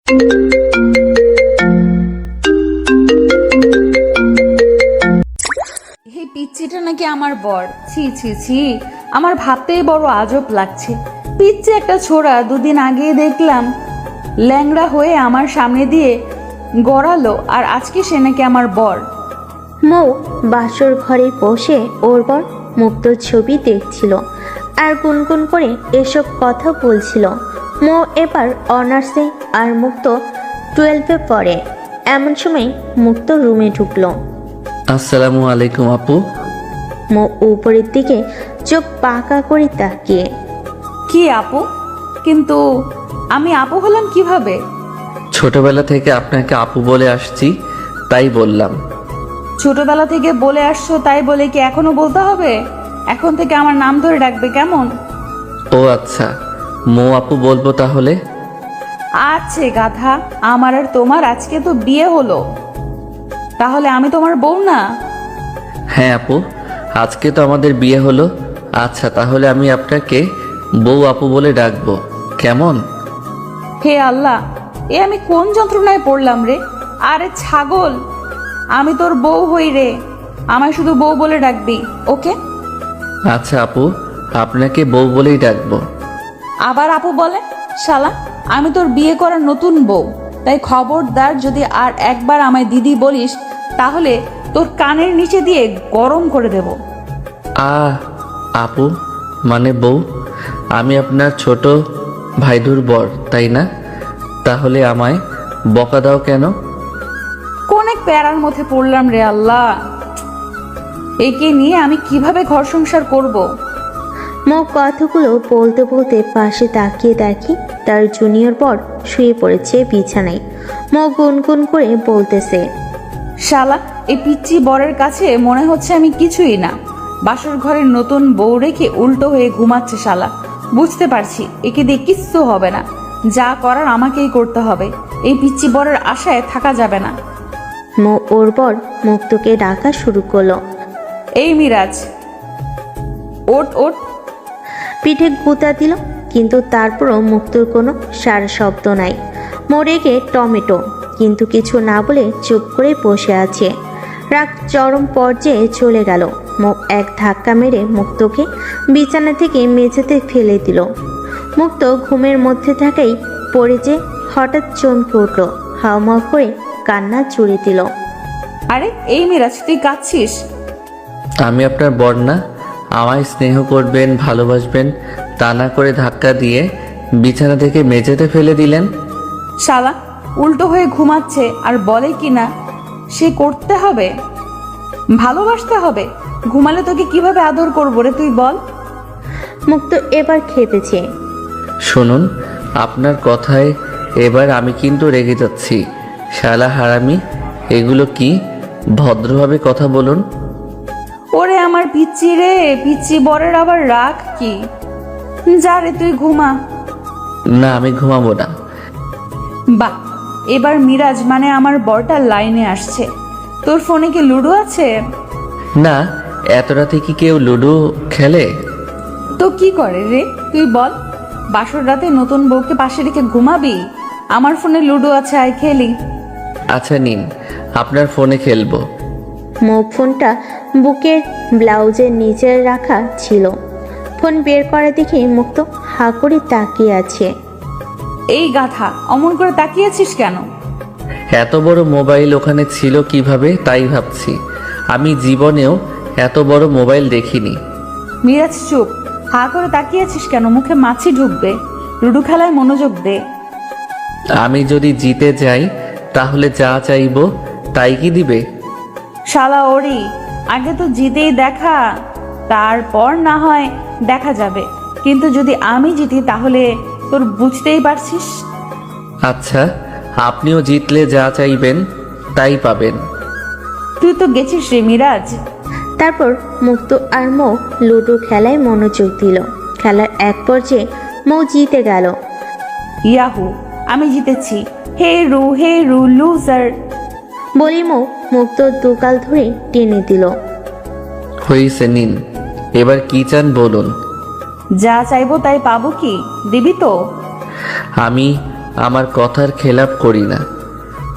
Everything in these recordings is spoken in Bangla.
এই পিচ্চিটা নাকি আমার বর। ছি ছি ছি, আমার ভাবতেই বড় আজব লাগছে। পিচ্চি একটা ছোড়া, দুদিন আগে দেখলাম ল্যাংড়া হয়ে আমার সামনে দিয়ে গড়ালো, আর আজকে সে নাকি আমার বর। মৌ বাসর ঘরে বসে ওর বর মুক্তর ছবি দেখছিল আর গুনগুন করে এসব কথা বলছিল। মৌ এবার অনার্সে আর মুক্ত 12-এ পড়ে। এমন সময় মুক্ত রুমে ঢুকলো। আসসালামু আলাইকুম আপু। মৌ উপরের দিকে চোখ পাকা করে তাকিয়ে, কি আপু? কিন্তু আমি আপু হলাম কিভাবে? ছোটবেলা থেকে আপনাকে আপু বলে আসছি, তাই বললাম। ছোটবেলা থেকে বলে আসছো তাই বলে কি এখনো বলতে হবে? এখন থেকে আমার নাম ধরে ডাকবে কেমন? ও আচ্ছা, মৌ আপু বলবো তাহলে। আছে গাধা, আমার আর তোমার আজকে তো বিয়ে হলো, তাহলে আমি তোমার বউ না? হ্যাঁ আপু, আজকে তো আমাদের বিয়ে হলো। আচ্ছা তাহলে আমি আপনাকে বউ আপু বলে ডাকবো, কেমন? হে আল্লাহ, এ আমি কোন যন্ত্রণায় পড়লাম রে? আরে ছাগল, আমি তোর বউ হই রে, আমায় শুধু বউ বলে ডাকবি, ওকে? আচ্ছা আপু, আপনাকে বউ বলেই ডাকবো। আবার আপু বলে? শালা, আমি তোর বিয়ে করার নতুন বউ, তাই খবরদার যদি আর একবার আমায় দিদি বলিস তাহলে তোর কানের নিচে দিয়ে গরম করে দেব। আপু মানে বউ? আমি আপনার ছোট ভাইদুর বর, তাই না? তাহলে আমায় বকা দাও কেন? কোন এক প্যারার মধ্যে পড়লাম রে আল্লাহ, একে নিয়ে আমি কিভাবে ঘর সংসার করব? মৌ কথাগুলো বলতে বলতে পাশে তাকিয়ে দেখি তার জুনিয়র বর শুয়ে পড়েছে বিছানায়। মৌ গুনগুন করে বলতেছে, শালা, এই পিচ্চি বরের কাছে মনে হচ্ছে আমি কিছুই না। বাসর ঘরের নতুন বউ রেখে উল্টো হয়ে ঘুমাচ্ছে শালা। বুঝতে পারছি একে দিয়ে কিচ্ছু হবে না, যা করার আমাকেই করতে হবে। এই পিচ্চি বরের আশায় থাকা যাবে না। মৌ ওর বর মুক্তকে ডাকা শুরু করলো। এই মিরাজ, ওট ওট। পিঠে গুঁতা দিল, কিন্তু তারপরও মুক্তর কোনো সারা শব্দ নাই। মোরেগে টমেটো, কিন্তু কিছু না বলে চুপ করে বসে আছে। রাগ চরম পর্যায়ে চলে গেল। মুখ এক ধাক্কা মেরে মুক্তকে বিছানা থেকে মেঝেতে ফেলে দিল। মুক্ত ঘুমের মধ্যে থাকাই পড়ে যে হঠাৎ চমকে উঠল, হাওমাও করে কান্না জুড়ে দিল। আরে এই মিরাজ, তুই কাঁদছিস? আমি আপনার বর না? আমায় স্নেহ করবেন, ভালোবাসবেন, তা না করে ধাক্কা দিয়ে বিছানা থেকে মেঝেতে ফেলে দিলেন। শালা, উল্টো হয়ে ঘুমাচ্ছে আর বলে কি না সে করতে হবে, ভালোবাসতে হবে। ঘুমালে তোকে কিভাবে আদর করবো রে, তুই বল? মুক্ত এবার খেপেছে। শুনুন, আপনার কথায় এবার আমি কিন্তু রেগে যাচ্ছি। শালা হারামি, এগুলো কি? ভদ্রভাবে কথা বলুন। ওরে আমার পিচ্চি রে, পিচ্চি বরের আবার রাগ কি? যা রে তুই ঘুমা। না, আমি ঘুমাবো না। বাহ, এবার মিরাজ মানে আমার বরটা লাইনে আসছে। তোর ফোনে কি লুডো আছে? না, এত রাতে কি কেউ লুডো খেলে? তো কি করে রে তুই বল? বাসর রাতে নতুন বউকে পাশে রেখে ঘুমাবি? আমার ফোনে লুডো আছে, আয় খেলি। আচ্ছা নিন, আপনার ফোনে খেলবো। মৌ ফোনটা বুকের ব্লাউজের নিচে রাখা ছিল। ফোন বের করে দেখে মুক্ত হা করে তাকিয়ে আছে। এই গাধা, অমন করে তাকিয়েছিস কেন? এত বড় মোবাইল ওখানে ছিল কিভাবে তাই ভাবছি। আমি জীবনেও এত বড় মোবাইল দেখিনি। মিরাজ চুপ, হা করে তাকিয়েছিস কেন? মুখে মাছি ঢুকবে। লুডো খেলায় মনোযোগ দে। আমি যদি জিতে যাই তাহলে যা চাইবো তাই কি দিবে? শালা ওরি, আগে তো জিতেই দেখা, তারপর না হয় দেখা যাবে। কিন্তু যদি আমি জিতি তাহলে তোর বুঝতেই পারছিস। আচ্ছা, আপনিও জিতলে যা চাইবেন তাই পাবেন। তুই তো গেছিস রে মিরাজ। তারপর মুক্ত আর মৌ লুডো খেলায় মনোযোগ দিল। খেলার এক পর্যায়ে মৌ জিতে গেল। ইয়াহু, আমি জিতেছি। হে রু লুজার। বলি মৌ মুক্ত দুগাল ধরে টেনে দিল। হয়েছে, নিন। এবার কি চান বলুন। যা চাইবো তাই পাবো কি? দিবি তো? আমি আমার কথার খেলাপ করি না।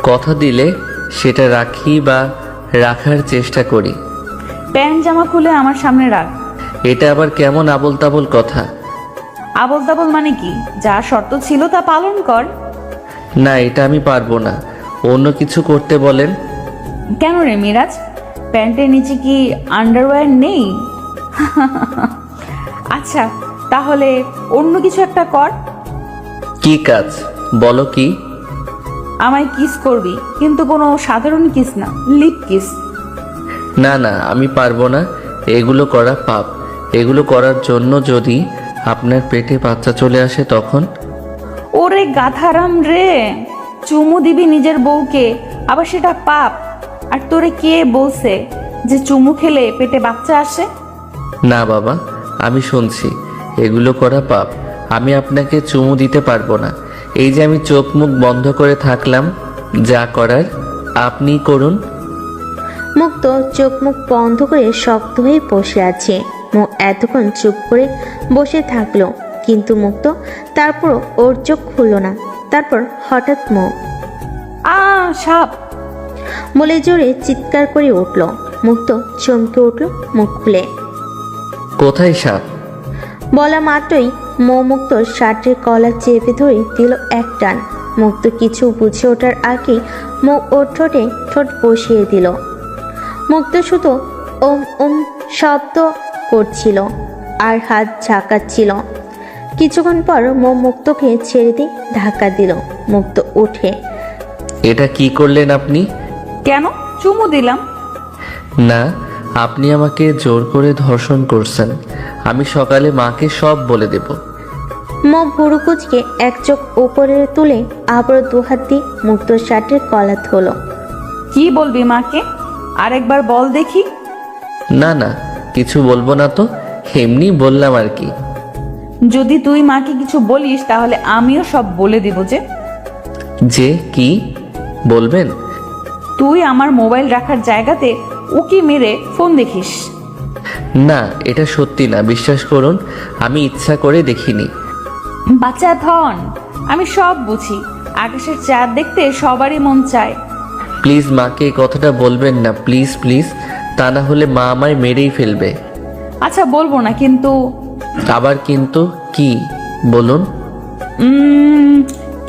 কথা দিলে সেটা রাখি বা রাখার চেষ্টা করি। প্যান্ট জামা খুলে আমার সামনে রাখ। এটা আবার কেমন আবোল তাবোল কথা? আবল তাবল মানে কি? যা শর্ত ছিল তা পালন কর। না, এটা আমি পারবো না। অন্য কিছু করতে বলেন। কেন রে মিরাজ, প্যান্টের নিচে কি আন্ডারওয়্যার নেই? আচ্ছা, তাহলে অন্য কিছু একটা কর। কি কাজ বলো? কি? আমায় কিস করবি, কিন্তু কোনো সাধারণ কিস না, লিপ কিস। না না, আমি পারবো না। এগুলো করা পাপ। এগুলো করার জন্য যদি আপনার পেটে বাচ্চা চলে আসে তখন? ওরে গাধারাম রে, চুমু দিবি নিজের বউকে, আবার সেটা পাপ? আর তোরে কে বলছে যে চুমু খেলে পেটে বাচ্চা আসে? না বাবা, আমি শুনছি এগুলো করা পাপ। আমি আপনাকে চুমু দিতে পারবো না। এই যে আমি চোখ মুখ বন্ধ করে থাকলাম, যা করার আপনি করুন। মুক্ত চোখ মুখ বন্ধ করে শক্ত হয়ে বসে আছে। মো এতক্ষণ চুপ করে বসে থাকলো, কিন্তু মুক্ত তারপর ওর চোখ খুলল না। তারপর হঠাৎ মো সাপ! বলে জোরে চিৎকার করে উঠল। মুক্ত চমকে উঠল মুখ খুলে। কোথায় সাপ? বলা মাত্রই মো মুক্ত শার্টের কলার চেপে ধরে দিল এক টান। মুক্ত কিছু বুঝে ওঠার আগেই মো ওর ঠোঁটে ঠোঁট বসিয়ে দিল। মুক্ত শুধু ওম ওম শব্দ করছিল আর হাত ঝাঁকাচ্ছিল। কিছুক্ষণ পর মো মুক্তকে ছেড়ে দিয়ে ধাক্কা দিল। মুক্ত উঠে। এটা কি করলেন আপনি? কেন? চুমু দিলাম। না, আপনি আমাকে জোর করে ধর্ষণ করছেন। আমি সকালে মাকে সব বলে দেব। মো ভুরু কুচকে এক চোখ উপরে তুলে আবারও দুহাত দিয়ে মুক্ত শার্টের কলা ধরল। কি বলবি মাকে? আরেকবার বল দেখি। না না, কিছু বলবো না তো, এমনি বললাম আর কি। যদি তুই মাকে কিছু বলিস তাহলে আমিও সব বলে দিব। যে কি বলবেন? তুই আমার মোবাইল রাখার জায়গাতে উকি মেরে ফোন দেখিস। না, এটা সত্যি না, বিশ্বাস করুন। আমি ইচ্ছা করে দেখিনি। বাচ্চা ধন, আমি সব বুঝি। আকাশের চাঁদ দেখতে সবারই মন চায়। প্লিজ মাকে এই কথাটা বলবেন না, প্লিজ প্লিজ। তা না হলে মা আমায় মেরেই ফেলবে। আচ্ছা বলবো না, কিন্তু আবার কিন্তু কি বলুন?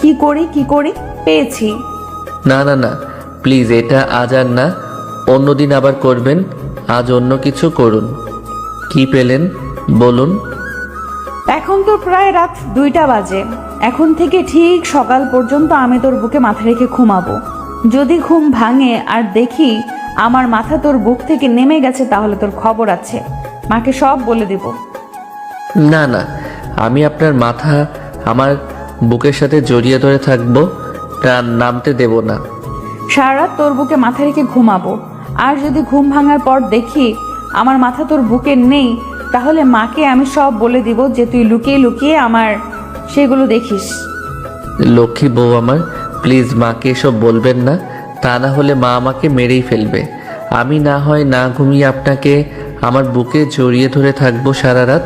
কি করি পেয়েছি। না না না, প্লিজ, এটা আজ আর না, অন্যদিন আবার করবেন। আজ অন্য কিছু করুন। কি পেলেন বলুন? এখন তো প্রায় রাত 2টা বাজে। এখন থেকে ঠিক সকাল পর্যন্ত আমি তোর বুকে মাথা রেখে ঘুমাবো। যদি ঘুম ভাঙে আর দেখি আমার মাথা তোর বুক থেকে নেমে গেছে, তাহলে তোর খবর আছে। মাকে সব বলে দেব। না না, আমি আপনার মাথা আমার বুকের সাথে জড়িয়ে ধরে থাকবো, তা নামতে দেব না। সারা রাত তোর বুকে মাথা রেখে ঘুমাবো। আর যদি ঘুম ভাঙার পর দেখি আমার মাথা তোর বুকে নেই, তাহলে মাকে আমি সব বলে দিব যে তুই লুকিয়ে লুকিয়ে আমার সেগুলো দেখিস। লক্ষ্মী বউ আমার, প্লিজ মাকে এসব বলবেন না। তা না হলে মা আমাকে মেরেই ফেলবে। আমি না হয় না ঘুমিয়ে আপনাকে আমার বুকে জড়িয়ে ধরে থাকবো সারা রাত।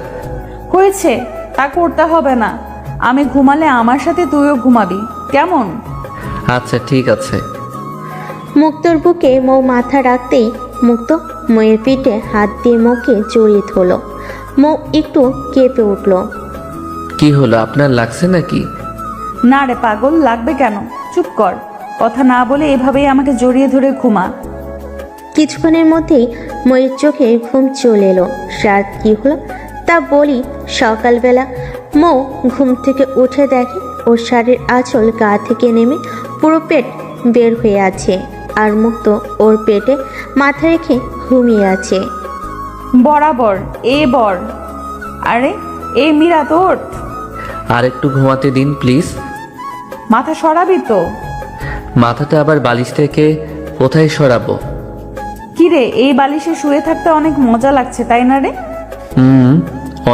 হয়েছে, তা করতে হবে না। আমি ঘুমালে আমার সাথে তুইও ঘুমাবি, কেমন? আচ্ছা ঠিক আছে। মুক্তর বুকে মৌ মাথা রাখতেই মুক্ত ময়ের পিঠে হাত দিয়ে মৌকে জড়িয়ে ধরল। মৌ একটু কেঁপে উঠল। কি হলো, আপনার লাগছে নাকি? না রে পাগল, লাগবে কেন? চুপ কর, কথা না বলে এভাবেই আমাকে জড়িয়ে ধরে ঘুমা। কিছুক্ষণের মধ্যেই ময়ের চোখে ঘুম চলে এলো। রাত কি হলো তা বলি। সকালবেলা মৌ ঘুম থেকে উঠে দেখে ওর শাড়ির আঁচল গা থেকে নেমে পুরো পেট বের হয়ে আছে, আর মুক্ত ওর পেটে মাথা রেখে ঘুমিয়ে আছে। বরাবর এ বর। আরে এ মীরা, তোর আর একটু ঘুমাতে দিন প্লিজ। মাথা সরাবি তো? মাথাটা আবার বালিশ থেকে কোথায় সরাবো? কিরে, এই বালিশে শুয়ে থাকতে অনেক মজা লাগছে, তাই না রে?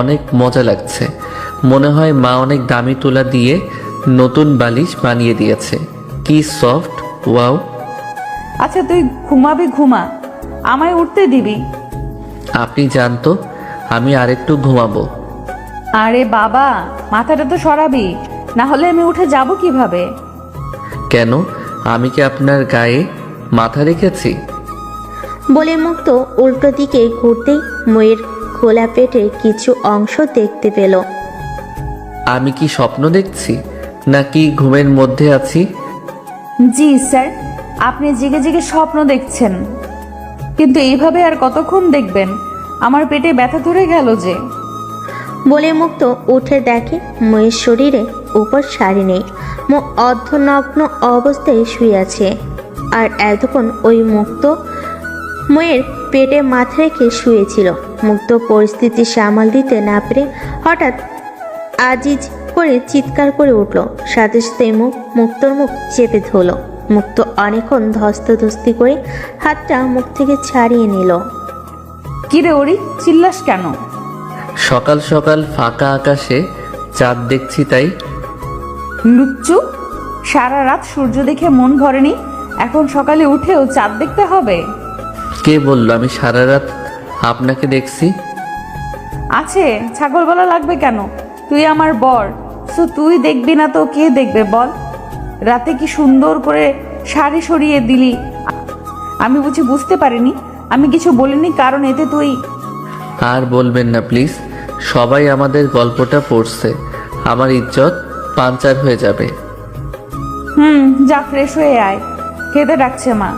অনেক মজা লাগছে। মনে হয় মা অনেক দামি তুলা দিয়ে নতুন বালিশ বানিয়ে দিয়েছে। কি সফট, ওয়াও। আচ্ছা তুই ঘুমাবি, ঘুমা, আমায় উঠতে দিবি? আপনি জানতো আমি আরেকটু ঘুমাবো। আরে বাবা, মাথাটা তো সরাবি। না হলে আমি উঠে যাব কিভাবে? কেন, আমি কি আপনার গায়ে মাথা রেখেছি? বলে মুক্ত উল্টো দিকে ঘুরতেই ময়ের খোলা পেটে কিছু অংশ দেখতে পেল। আমি কি স্বপ্ন দেখছি নাকি ঘুমের মধ্যে আছি? জি স্যার, আপনি জেগে জেগে স্বপ্ন দেখছেন, কিন্তু এইভাবে আর কতক্ষণ দেখবেন? আমার পেটে ব্যথা ধরে গেল যে। বলে মুক্ত উঠে দেখে ময়ের শরীরে উপর শাড়ি নেই, অর্ধনগ্ন অবস্থায় শুয়ে আছে। আর এতক্ষণ ওই মুক্ত ময়ের পেটে মাথা রেখে শুয়েছিল। মুক্ত পরিস্থিতি সামাল দিতে না পেরে হঠাৎ আজিজ করে চিৎকার করে উঠল। সাথে সাথে মুক্তর মুখ চেপে ধরল। মুক্ত অনেকক্ষণ ধস্তাধস্তি করে হাতটা মুখ থেকে ছাড়িয়ে নিল। কিরে ওরি, চিল্লাস কেন? সকাল সকাল ফাঁকা আকাশে চাঁদ দেখছি তাই। লুচ্চু, সারা রাত সূর্য দেখে মন ভরেনি, এখন সকালে উঠেও চাঁদ দেখতে হবে? কে বললো আমি সারা রাত আপনাকে দেখছি? আছে, ছাগল বলা লাগবে কেন? তুই আমার বর, সো তুই দেখবি না তো কে দেখবে বল? রাতে কি সুন্দর করে শাড়ি সরিয়ে দিলি, আমি বুঝি বুঝতে পারিনি? আমি কিছু বলিনি কারণ এতে তুই। আর বলবেন না প্লিজ, সবাই আমাদের গল্পটা পড়ছে, আমার ইজ্জত পাঞ্চার হয়ে যাবে। যা ফ্রেশ হয়ে আয়, খেতে ডাকছে মা।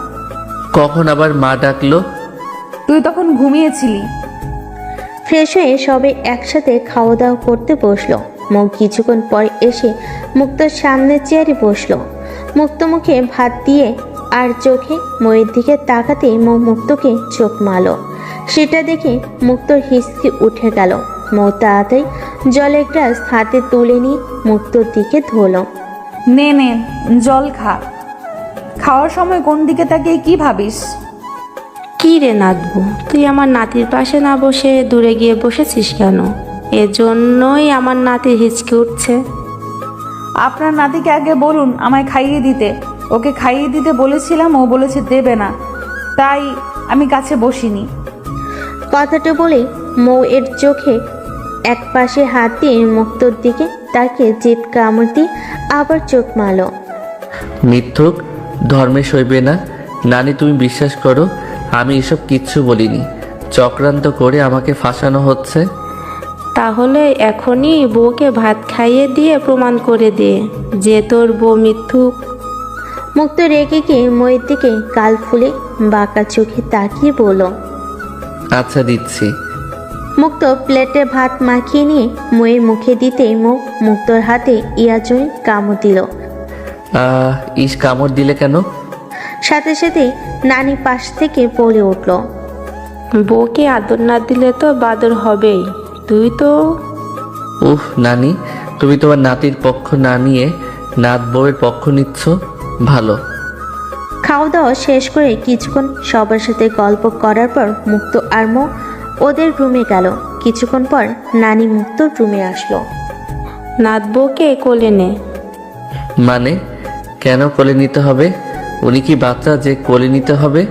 কখন আবার মা ডাকলো? তুই তখন ঘুমিয়েছিলি। ফ্রেশ হয়ে সবে একসাথে খাওয়া দাওয়া করতে বসলো। মুখ কিছুক্ষণ পর এসে মুক্তর সামনে চেয়ারে বসলো। মুক্ত মুখে ভাত দিয়ে আর চোখে ময়ের দিকে তাকাতেই মুক্তকে চোখ মারল। সেটা দেখে মুক্তর হিসকি উঠে গেল। মৌ তাড়াতাড়ি জলের গ্লাস হাতে তুলে নিয়ে মুক্তর দিকে ধরল। নে নে, জল খা। খাওয়ার সময় কোন দিকে তাকিয়ে কি ভাবিস? কি রে নাতবু, তুই আমার নাতির পাশে না বসে দূরে গিয়ে বসেছিস কেন? এজন্যই আমার নাতি হিচকে উঠছে। আপনার নাতিকে আগে বলুন আমায় খাইয়ে দিতে। ওকে খাইয়ে দিতে বলেছিলাম, ও বলেছে দেবে না, তাই আমি কাছে বসিনি। কথাটা বলে মৌ এর চোখে এক পাশে হাত দিয়ে মুক্তর দিকে তাকে জিভ কামড় দিয়ে আবার চোখ মারল। মিথ্যুক, ধর্মে সইবে না। নানি তুমি বিশ্বাস করো, আমি এসব কিচ্ছু বলিনি। চক্রান্ত করে আমাকে ফাঁসানো হচ্ছে। তাহলে এখনই বউকে ভাত খাইয়ে দিয়ে প্রমাণ করে দে যে তোর বউ মিথ্যুক। মুক্ত রেগে গিয়ে ময়ের দিকে গাল ফুলে বাঁকা চোখে তাকিয়ে বলল। আচ্ছা দিচ্ছি। মুক্ত প্লেটে ভাত মাখিয়ে নিয়ে ময়ের মুখে দিতেই মুক্তর হাতে ইয়াজয় কামড় দিল। ইস, কামড় দিলে কেন? সাথে সাথে নানি পাশ থেকে বলে উঠল। বউকে আদর না দিলে তো বাদর হবেই। তুই তো। নানি, তুমি তোমার নাতির পক্ষ না নিয়ে নাত বউয়ের পক্ষ নিচ্ছ, ভালো। খাওয়া দাওয়া শেষ করে কিছুক্ষণ সবার সাথে গল্প করার পর মুক্ত আর মৌ ওদের রুমে গেল। কিছুক্ষণ পর নানি মুক্তর রুমে আসলো। নাত বউকে কোলে নে। মানে কেন কোলে নিতে হবে? উনি কি বাচ্চা যে কোলে নিতে হবে?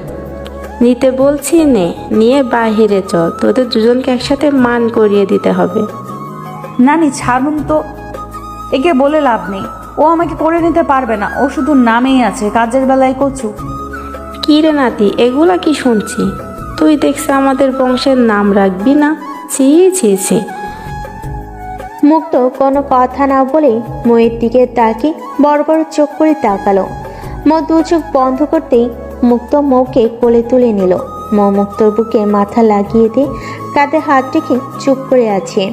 নিতে বলছি নে, নিয়ে বাহিরে চল, তোদের দুজনকে একসাথে মান করিয়ে দিতে হবে। নানি ছাড়ুন তো, একে বলে লাভ নেই। ও আমাকে করে নিতে পারবে না, ও শুধু নামেই আছে, কাজের বেলায় কচু। কি রে নাতি, এগুলা কি শুনছি? তুই দেখছি আমাদের বংশের নাম রাখবি না? ছি ছি ছি। মুক্ত কোনো কথা না বলে ময়ের দিকে তাকিয়ে বড় বড় চোখ করে তাকালো। মৌ দু চোখ বন্ধ করতেই মুক্ত মৌকে কোলে তুলে নিল। মৌ মুক্তর বুকে মাথা লাগিয়ে দিয়ে কাঁধে হাত রেখে চুপ করে আছে।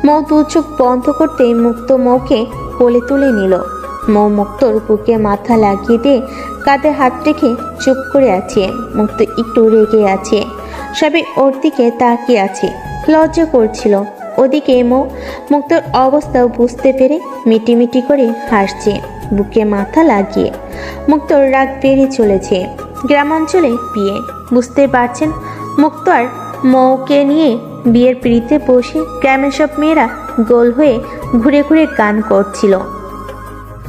মৌ দু চোখ বন্ধ করতেই মুক্ত মৌকে কোলে তুলে নিল। মৌ মুক্তর বুকে মাথা লাগিয়ে দিয়ে কাঁধে হাত রেখে চুপ করে আছে। মুক্ত একটু রেগে আছে, সবাই ওর দিকে তাকিয়ে আছে, লজ্জা করছিল। ওদিকে মৌ মুক্তর অবস্থা বুঝতে পেরে মিটিমিটি করে হাসছে, বুকে মাথা লাগিয়ে। মুক্তর রাগ বেড়ে চলেছে। গ্রামাঞ্চলে বিয়ে, বুঝতে পারছেন। মুক্ত আর মৌকে নিয়ে বিয়ের পিড়িতে বসে গ্রামের সব মেয়েরা গোল হয়ে ঘুরে ঘুরে গান করছিল।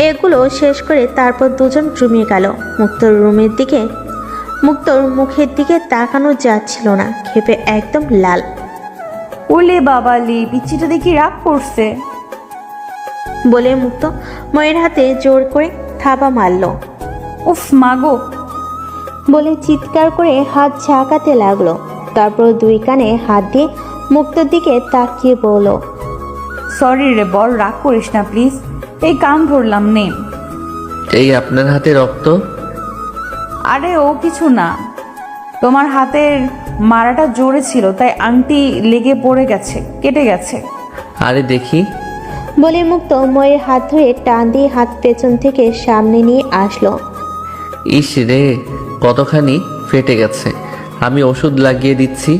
এগুলো শেষ করে তারপর দুজন রুমে গেল। মুক্তর রুমের দিকে মুক্তর মুখের দিকে তাকানো যাচ্ছিল না, ক্ষেপে একদম লাল। ওলে বাবালি, পিচ্ছিটা দেখি রাগ করছে। বলে মুক্ত ময়ের হাতে জোর করে থাবা মারল। উফ মাগো। বলে চিৎকার করে হাত ঝাঁকাতে লাগলো। তারপর দুই কানে হাত দিয়ে মুক্তর দিকে তাকিয়ে বলল, সরি রে বল, রাগ করিস না প্লিজ। এই কান ধরলাম নে। এই আপনার হাতে রক্ত? আরে ও কিছু না, তোমার হাতের মারাটা জোরে ছিল তাই আংটি লেগে পড়ে গেছে, কেটে গেছে। আরে দেখি। বলে মুক্ত ময়ের হাত ধরে টান দিয়ে হাত পেছন থেকে সামনে নিয়ে আসলো। ইস রে, কতখানি ফেটে গেছে। আমি ওষুধ লাগিয়ে দিচ্ছি।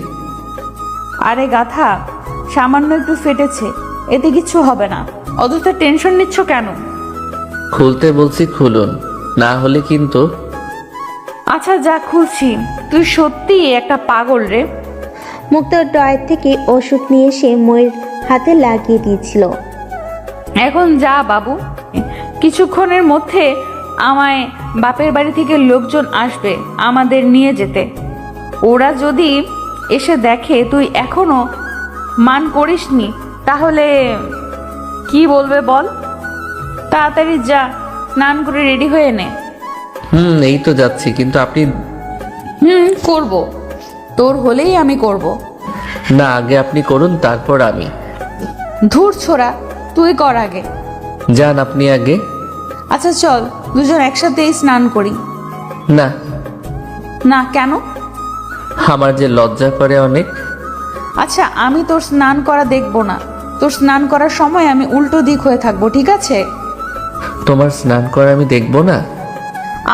আরে গাথা, সামান্য একটু ফেটেছে, এতে কিছু হবে না, অযথা টেনশন নিচ্ছ কেন? খুলতে বলছি খুলুন, না হলে কিন্তু। আচ্ছা যা খুলছি। তুই সত্যি একটা পাগল রে। মুক্ত ড্রয়ার থেকে ওষুধ নিয়ে এসে ময়ের হাতে লাগিয়ে দিয়েছিল। এখন যা বাবু, কিছুক্ষণের মধ্যে আমায় বাপের বাড়ি থেকে লোকজন আসবে আমাদের নিয়ে যেতে। ওরা যদি এসে দেখে তুই এখনো মান করিসনি তাহলে কি বলবে বল? তাড়াতাড়ি যা, স্নান করে রেডি হয়ে নে। এই তো যাচ্ছি, কিন্তু আপনি। করব, তোর হলেই আমি করব। না, আগে আপনি করুন, তারপর আমি। ধুর ছোড়া, তুই কর আগে। যান আপনি আগে। আচ্ছা চল দুজন একসাথেই স্নান করি। না। না কেন? আমার যে লজ্জা করে অনেক। আচ্ছা আমি তোর স্নান করা দেখব না। তোর স্নান করার সময় আমি উল্টো দিক হয়ে থাকবো, ঠিক আছে? তোমার স্নান করা আমি দেখবো না?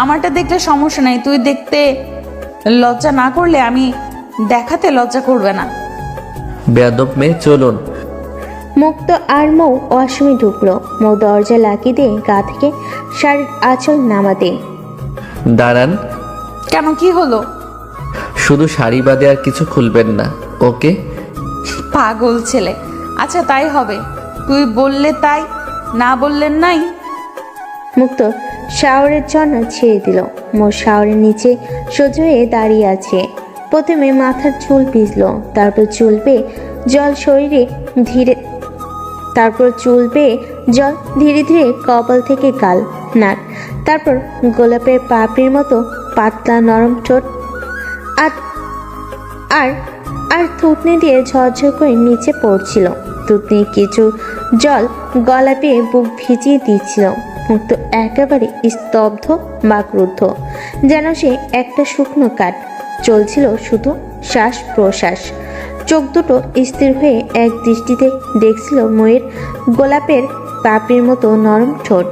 আমারটা দেখলে সমস্যা নেই, তুই দেখতে লজ্জা না করলে আমি দেখাতে লজ্জা করবে না। বেয়াদব মেয়ে, চলুন। মুক্ত আর মৌ ওয়াশরুমে ঢুকলো। মৌ দরজা লাগিয়ে দিয়ে গা থেকে শাড়ির আঁচল নামাতে। দাঁড়ান। কেন, কি হলো? শুধু শাড়ি বাদে আর কিছু খুলবেন না, ওকে? পাগল ছেলে। আচ্ছা তাই হবে, তুই বললে তাই, না বললেন নাই। মুক্ত শাওয়ারের জন্য ছেড়ে দিল। মৌ শাওয়ারের নিচে সোজা হয়ে দাঁড়িয়ে আছে। প্রথমে মাথার চুল ভিজলো, তারপর চুল বেয়ে জল ধীরে ধীরে কপাল থেকে গাল, নাক, তারপর গোলাপের পাপড়ির মতো পাতলা নরম ঠোঁট আর আর থুতনি দিয়ে ঝরঝর করে নিচে পড়ছিল। থুতনি কিছু জল গলা পেয়ে বুক ভিজিয়ে দিচ্ছিল। মুক্ত একেবারে স্তব্ধ বা ক্রুদ্ধ, যেন সে একটা শুকনো কাঠ। চলছিল শুধু শ্বাস প্রশ্বাস। চোখ দুটো স্থির হয়ে এক দৃষ্টিতে দেখছিল ময়ের গোলাপের পাপড়ির মতো নরম ঠোঁট।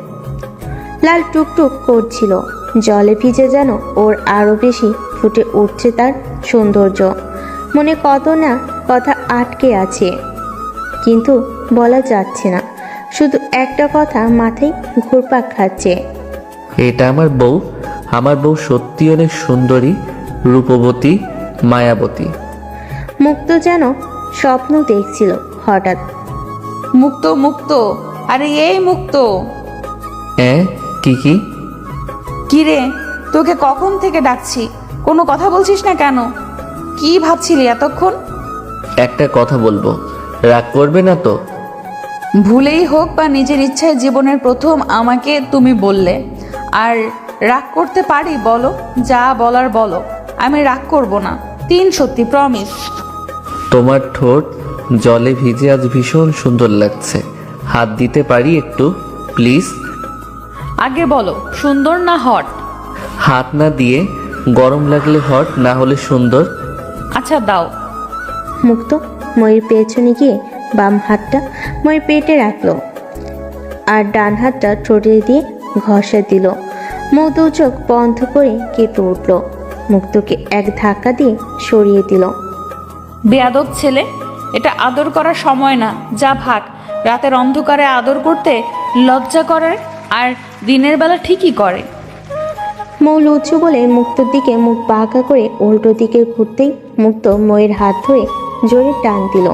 লাল টুকটুক করছিল, জলে ভিজে যেন ওর আরও বেশি ফুটে উঠছে তার সৌন্দর্য। মনে কত না কথা আটকে আছে, কিন্তু বলা যাচ্ছে না। শুধু একটা কথা মাথায় ঘুরপাক খাচ্ছে। এটা আমার বউ। আমার বউ সত্যি অনেক সুন্দরী, রূপবতী, মায়াবতী। মুক্ত যেন স্বপ্ন দেখছিল হঠাৎ। মুক্ত, মুক্ত, আরে এই মুক্ত। হ্যাঁ, কি? কি রে, তোকে কখন থেকে ডাকছি, কোনো কথা বলছিস না কেন? কি ভাবছিলি এতক্ষণ? একটা কথা বলবো, রাগ করবে না তো? ভুলেই হোক বা নিজের ইচ্ছায় জীবনের প্রথম আমাকে তুমি বললে, আর রাগ করতে পারি? বলো, যা বলার বলো, আমি রাগ করব না। 3 সত্যি, প্রমিস। তোমার ঠোঁট জলে ভিজে আজ ভীষণ সুন্দর লাগছে। হাত দিতে পারি একটু, প্লিজ? আগে বলো, সুন্দর না হট? হাত না দিয়ে, গরম লাগলে হট, না হলে সুন্দর। আচ্ছা দাও। মুক্ত ময়ের পেছনে গিয়ে বাম হাতটা ময়ের পেটে রাখলো, আর ডান হাতটা ঠোঁটে দিয়ে ঘষা দিল। মৌ দু চোখ বন্ধ করে কেঁপে উঠল। মুক্তকে এক ধাক্কা দিয়ে সরিয়ে দিল। বেয়াদব ছেলে, এটা আদর করার সময় না, যা ভাগ। রাতের অন্ধকারে আদর করতে লজ্জা করে, আর দিনের বেলা ঠিকই করে। মৌ লুচু বলে মুক্তর দিকে মুখ বাঁকা করে উল্টো দিকে ঘুরতেই মুক্ত ময়ের হাত ধরে জোরে টান দিল।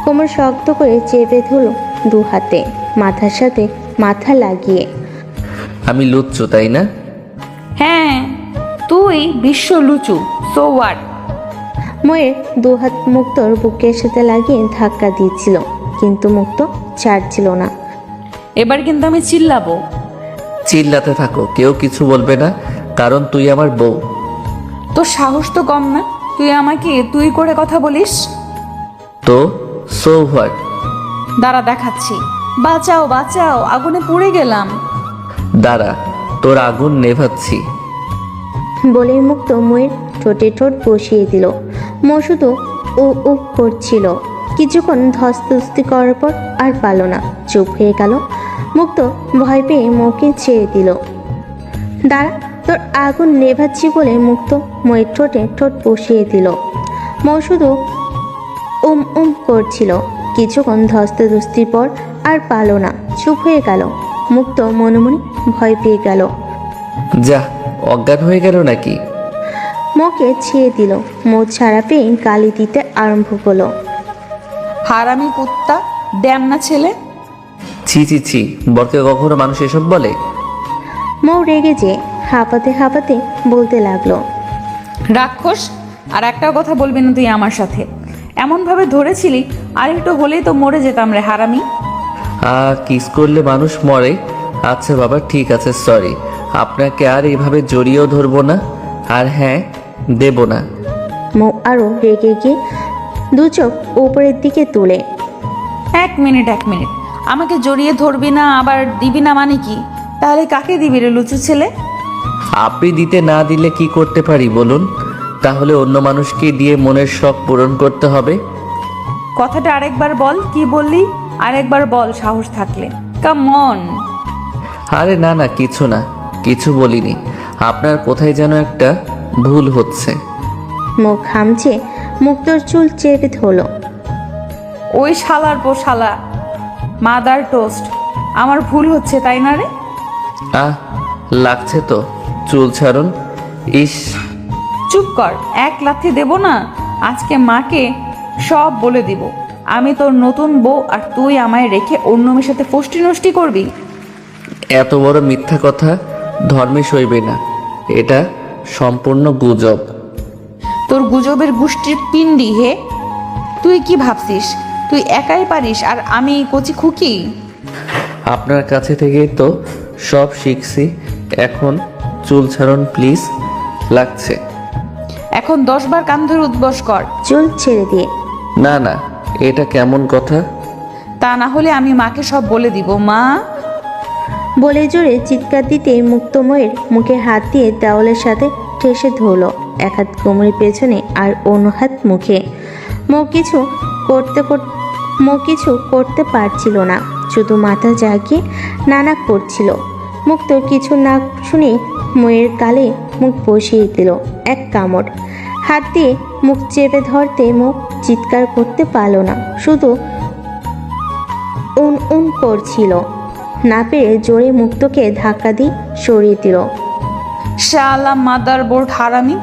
কোমর শক্ত করে চেপে ধরল দু হাতে, মাথার সাথে মাথা লাগিয়ে। আমি লুচ্চু, তাই না? হ্যাঁ, তুই বিশ্ব লুচু, সো হোয়াট? ময়ের দু হাত মুক্তর বুকের সাথে লাগিয়ে ধাক্কা দিচ্ছিল, কিন্তু মুক্ত ছাড়ছিল না। এবার কিন্তু আমি চিল্লাবো। চিল্লাতে থাকো, কেউ কিছু বলবে না, কারণ তুই আমার বউ। তোর সাহস তো কম না, তুই আমাকে তুই করে কথা বলিস। তো সো হোয়াট? দাঁড়া দেখাচ্ছি। বাঁচাও বাঁচাও, আগুনে পুড়ে গেলাম। দাঁড়া, তোর আগুন নেভাচ্ছি। বলে মুক্ত ময়ের ঠোঁটে ঠোঁট বসিয়ে দিল। মো শুধু ও ও করছিল। কিছুক্ষণ ধস্তাধস্তি করার পর আর পারল না, চুপ হয়ে গেল। মুক্ত ভয় পেয়ে মোকে ছেড়ে দিল। দাঁড়া, তোর আগুন নেভাচ্ছি বলে মুক্ত ময়ের ঠোঁটে ঠোঁট বসিয়ে দিল। মো শুধু করছিল। কিছুক্ষণ ধস্তাধস্তির পর আর পারল না, চুপ হয়ে গেল। মুক্ত মনে মনে ভয় পেয়ে গেল। যা, অজ্ঞান হয়ে গেল নাকি? মোকে ছেড়ে দিল। মো ছাড়া পেয়ে গালি দিতে আরম্ভ করলো। হারামি কুত্তা, ড্যামনা ছেলে। ছি ছি ছি, বরকে কখনো মানুষ এসব বলে? মো রেগে যে হাঁপাতে হাঁপাতে বলতে লাগলো। রাক্ষস, আর একটা কথা বলবি না তুই আমার সাথে। এমনভাবে ধরেছিলি, আর একটু হলেই তো মরে যেতাম রে হারামি। কিস করলে মানুষ মরে? আচ্ছা বাবা, ঠিক আছে, সরি। আপনাকে আর এইভাবে জড়িয়েও ধরবো না, আর হ্যাঁ, দেব না। মো আরো রেগে গিয়ে দু চোখ উপরের দিকে তুলে। এক মিনিট, আমাকে জড়িয়ে ধরবি না আবার দিবি না মানে কি? তাহলে কাকে দিবি রে লুচু ছেলে? আপনি দিতে না দিলে কি করতে পারি বলুন? তাহলে অন্য মানুষকে দিয়ে মনের শখ পূরণ করতে হবে। কথাটা আরেকবার বল, কি বললি? আরেকবার বল সাহস থাকলে। Come on. আরে না না, কিছু না, কিছু বলিনি। আপনার কোথায় যেন একটা ভুল হচ্ছে। মুখ খামচে মুক্তোর চুল চেপে ধরলো। ওই শালার পো শালা, মাদার টোস্ট, আমার ভুল হচ্ছে তাই না রে? লাগছে তো, চুল ছাড়ুন। ইস, চুপ কর, এক লাথি দেব না, আজকে মাকে সব বলে দিব। আমি তোর নতুন বউ, আর তুই আমায় রেখে অন্য মেয়ের সাথে ফষ্টি নষ্টি করবি? এত বড় মিথ্যা কথা ধর্মে সইবে না। এটা সম্পূর্ণ গুজব। তোর গুজবের গোষ্ঠীর পিণ্ডি হে। তুই কি ভাবছিস তুই একাই পারিস আর আমি কচি খুকি? আপনার কাছে থেকেই তো সব শিখছি। এখন চুল ছাড়ুন প্লিজ, লাগছে। এখন 10 বার কান ধরে উদ্বস কর। চুল ছেড়ে দিয়ে। না না, এটা কেমন কথা? তা না হলে আমি মাকে সব বলে দিব। মা, বলে জোরে চিৎকার দিতে মুক্তময়ের মুখে হাত দিয়ে দেওয়ালের সাথে ঠেসে ধরলো। এক হাত কোমরের পেছনে আর অন্য হাত মুখে। মো কিছু করতে পারছিল না, শুধু মাথা জাগিয়ে নানা করছিল। মুক্ত কিছু না শুনে ময়ের গালে মুখ বসিয়ে দিল এক কামড়। হাত দিয়ে মুখ চেপে ধরতে মুখ চিৎকার করতে পারল না, শুধু উন করছিল। না পেরে জোরে মুক্তকে ধাক্কা দিয়ে সরিয়ে দিল। শালা মাদার বোর্ড হারামি।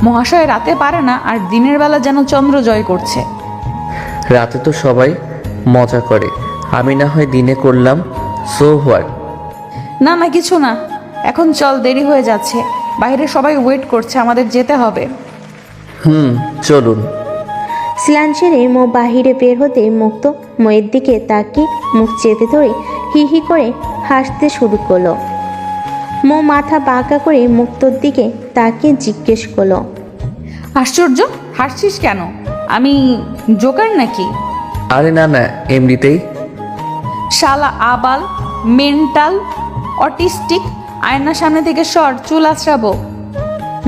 মহাশয় রাতে পারে না, আর দিনের বেলা যেন চন্দ্র জয় করছে। রাতে তো সবাই মজা করে, আমি না হয় দিনে করলাম, সো হোয়াট? না না, কিছু না। এখন চল, দেরি হয়ে যাচ্ছে, বাইরে সবাই ওয়েট করছে, আমাদের যেতে হবে। চলুন। স্নান সেরে মো বাহিরে বের হতে মুক্ত ময়ের দিকে তাকিয়ে মুখ চেপে ধরে হি হি করে হাসতে শুরু করলো। মো মাথা বাঁকা করে মুক্তর দিকে তাকিয়ে জিজ্ঞেস করলো। আশ্চর্য, হাসছিস কেন? আমি জোকার নাকি? আরে না না, এমনিতেই। শালা আবাল, মেন্টাল, অটিস্টিক, আয়নার সামনে থেকে সর, চুল আছড়াবো।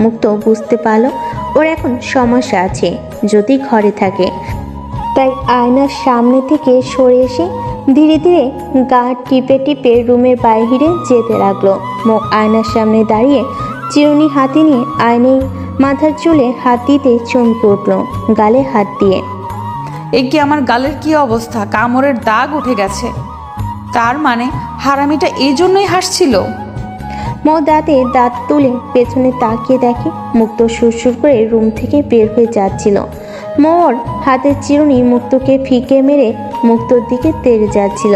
মুক্ত বুঝতে পারলো ওর এখন সমস্যা আছে যদি ঘরে থাকে, তাই আয়নার সামনে থেকে সরে এসে ধীরে ধীরে গা টিপে টিপে রুমের বাইরে যেতে লাগলো। মুখ আয়নার সামনে দাঁড়িয়ে চিরুনি হাতে নিয়ে আয়নায় মাথার চুলে হাত দিতে চমকে উঠল, গালে হাত দিয়ে। এ কি আমার গালের কি অবস্থা? কামড়ের দাগ উঠে গেছে। তার মানে হারামিটা এই জন্যই হাসছিল। মো দাঁতে দাঁত তুলে পেছনে তাকিয়ে দেখে মুক্ত সুরসুর করে রুম থেকে বের হয়ে যাচ্ছিল। মোর হাতের চিরুনি মুক্তকে ফিকে মেরে মুক্তর দিকে তেড়ে যাচ্ছিল।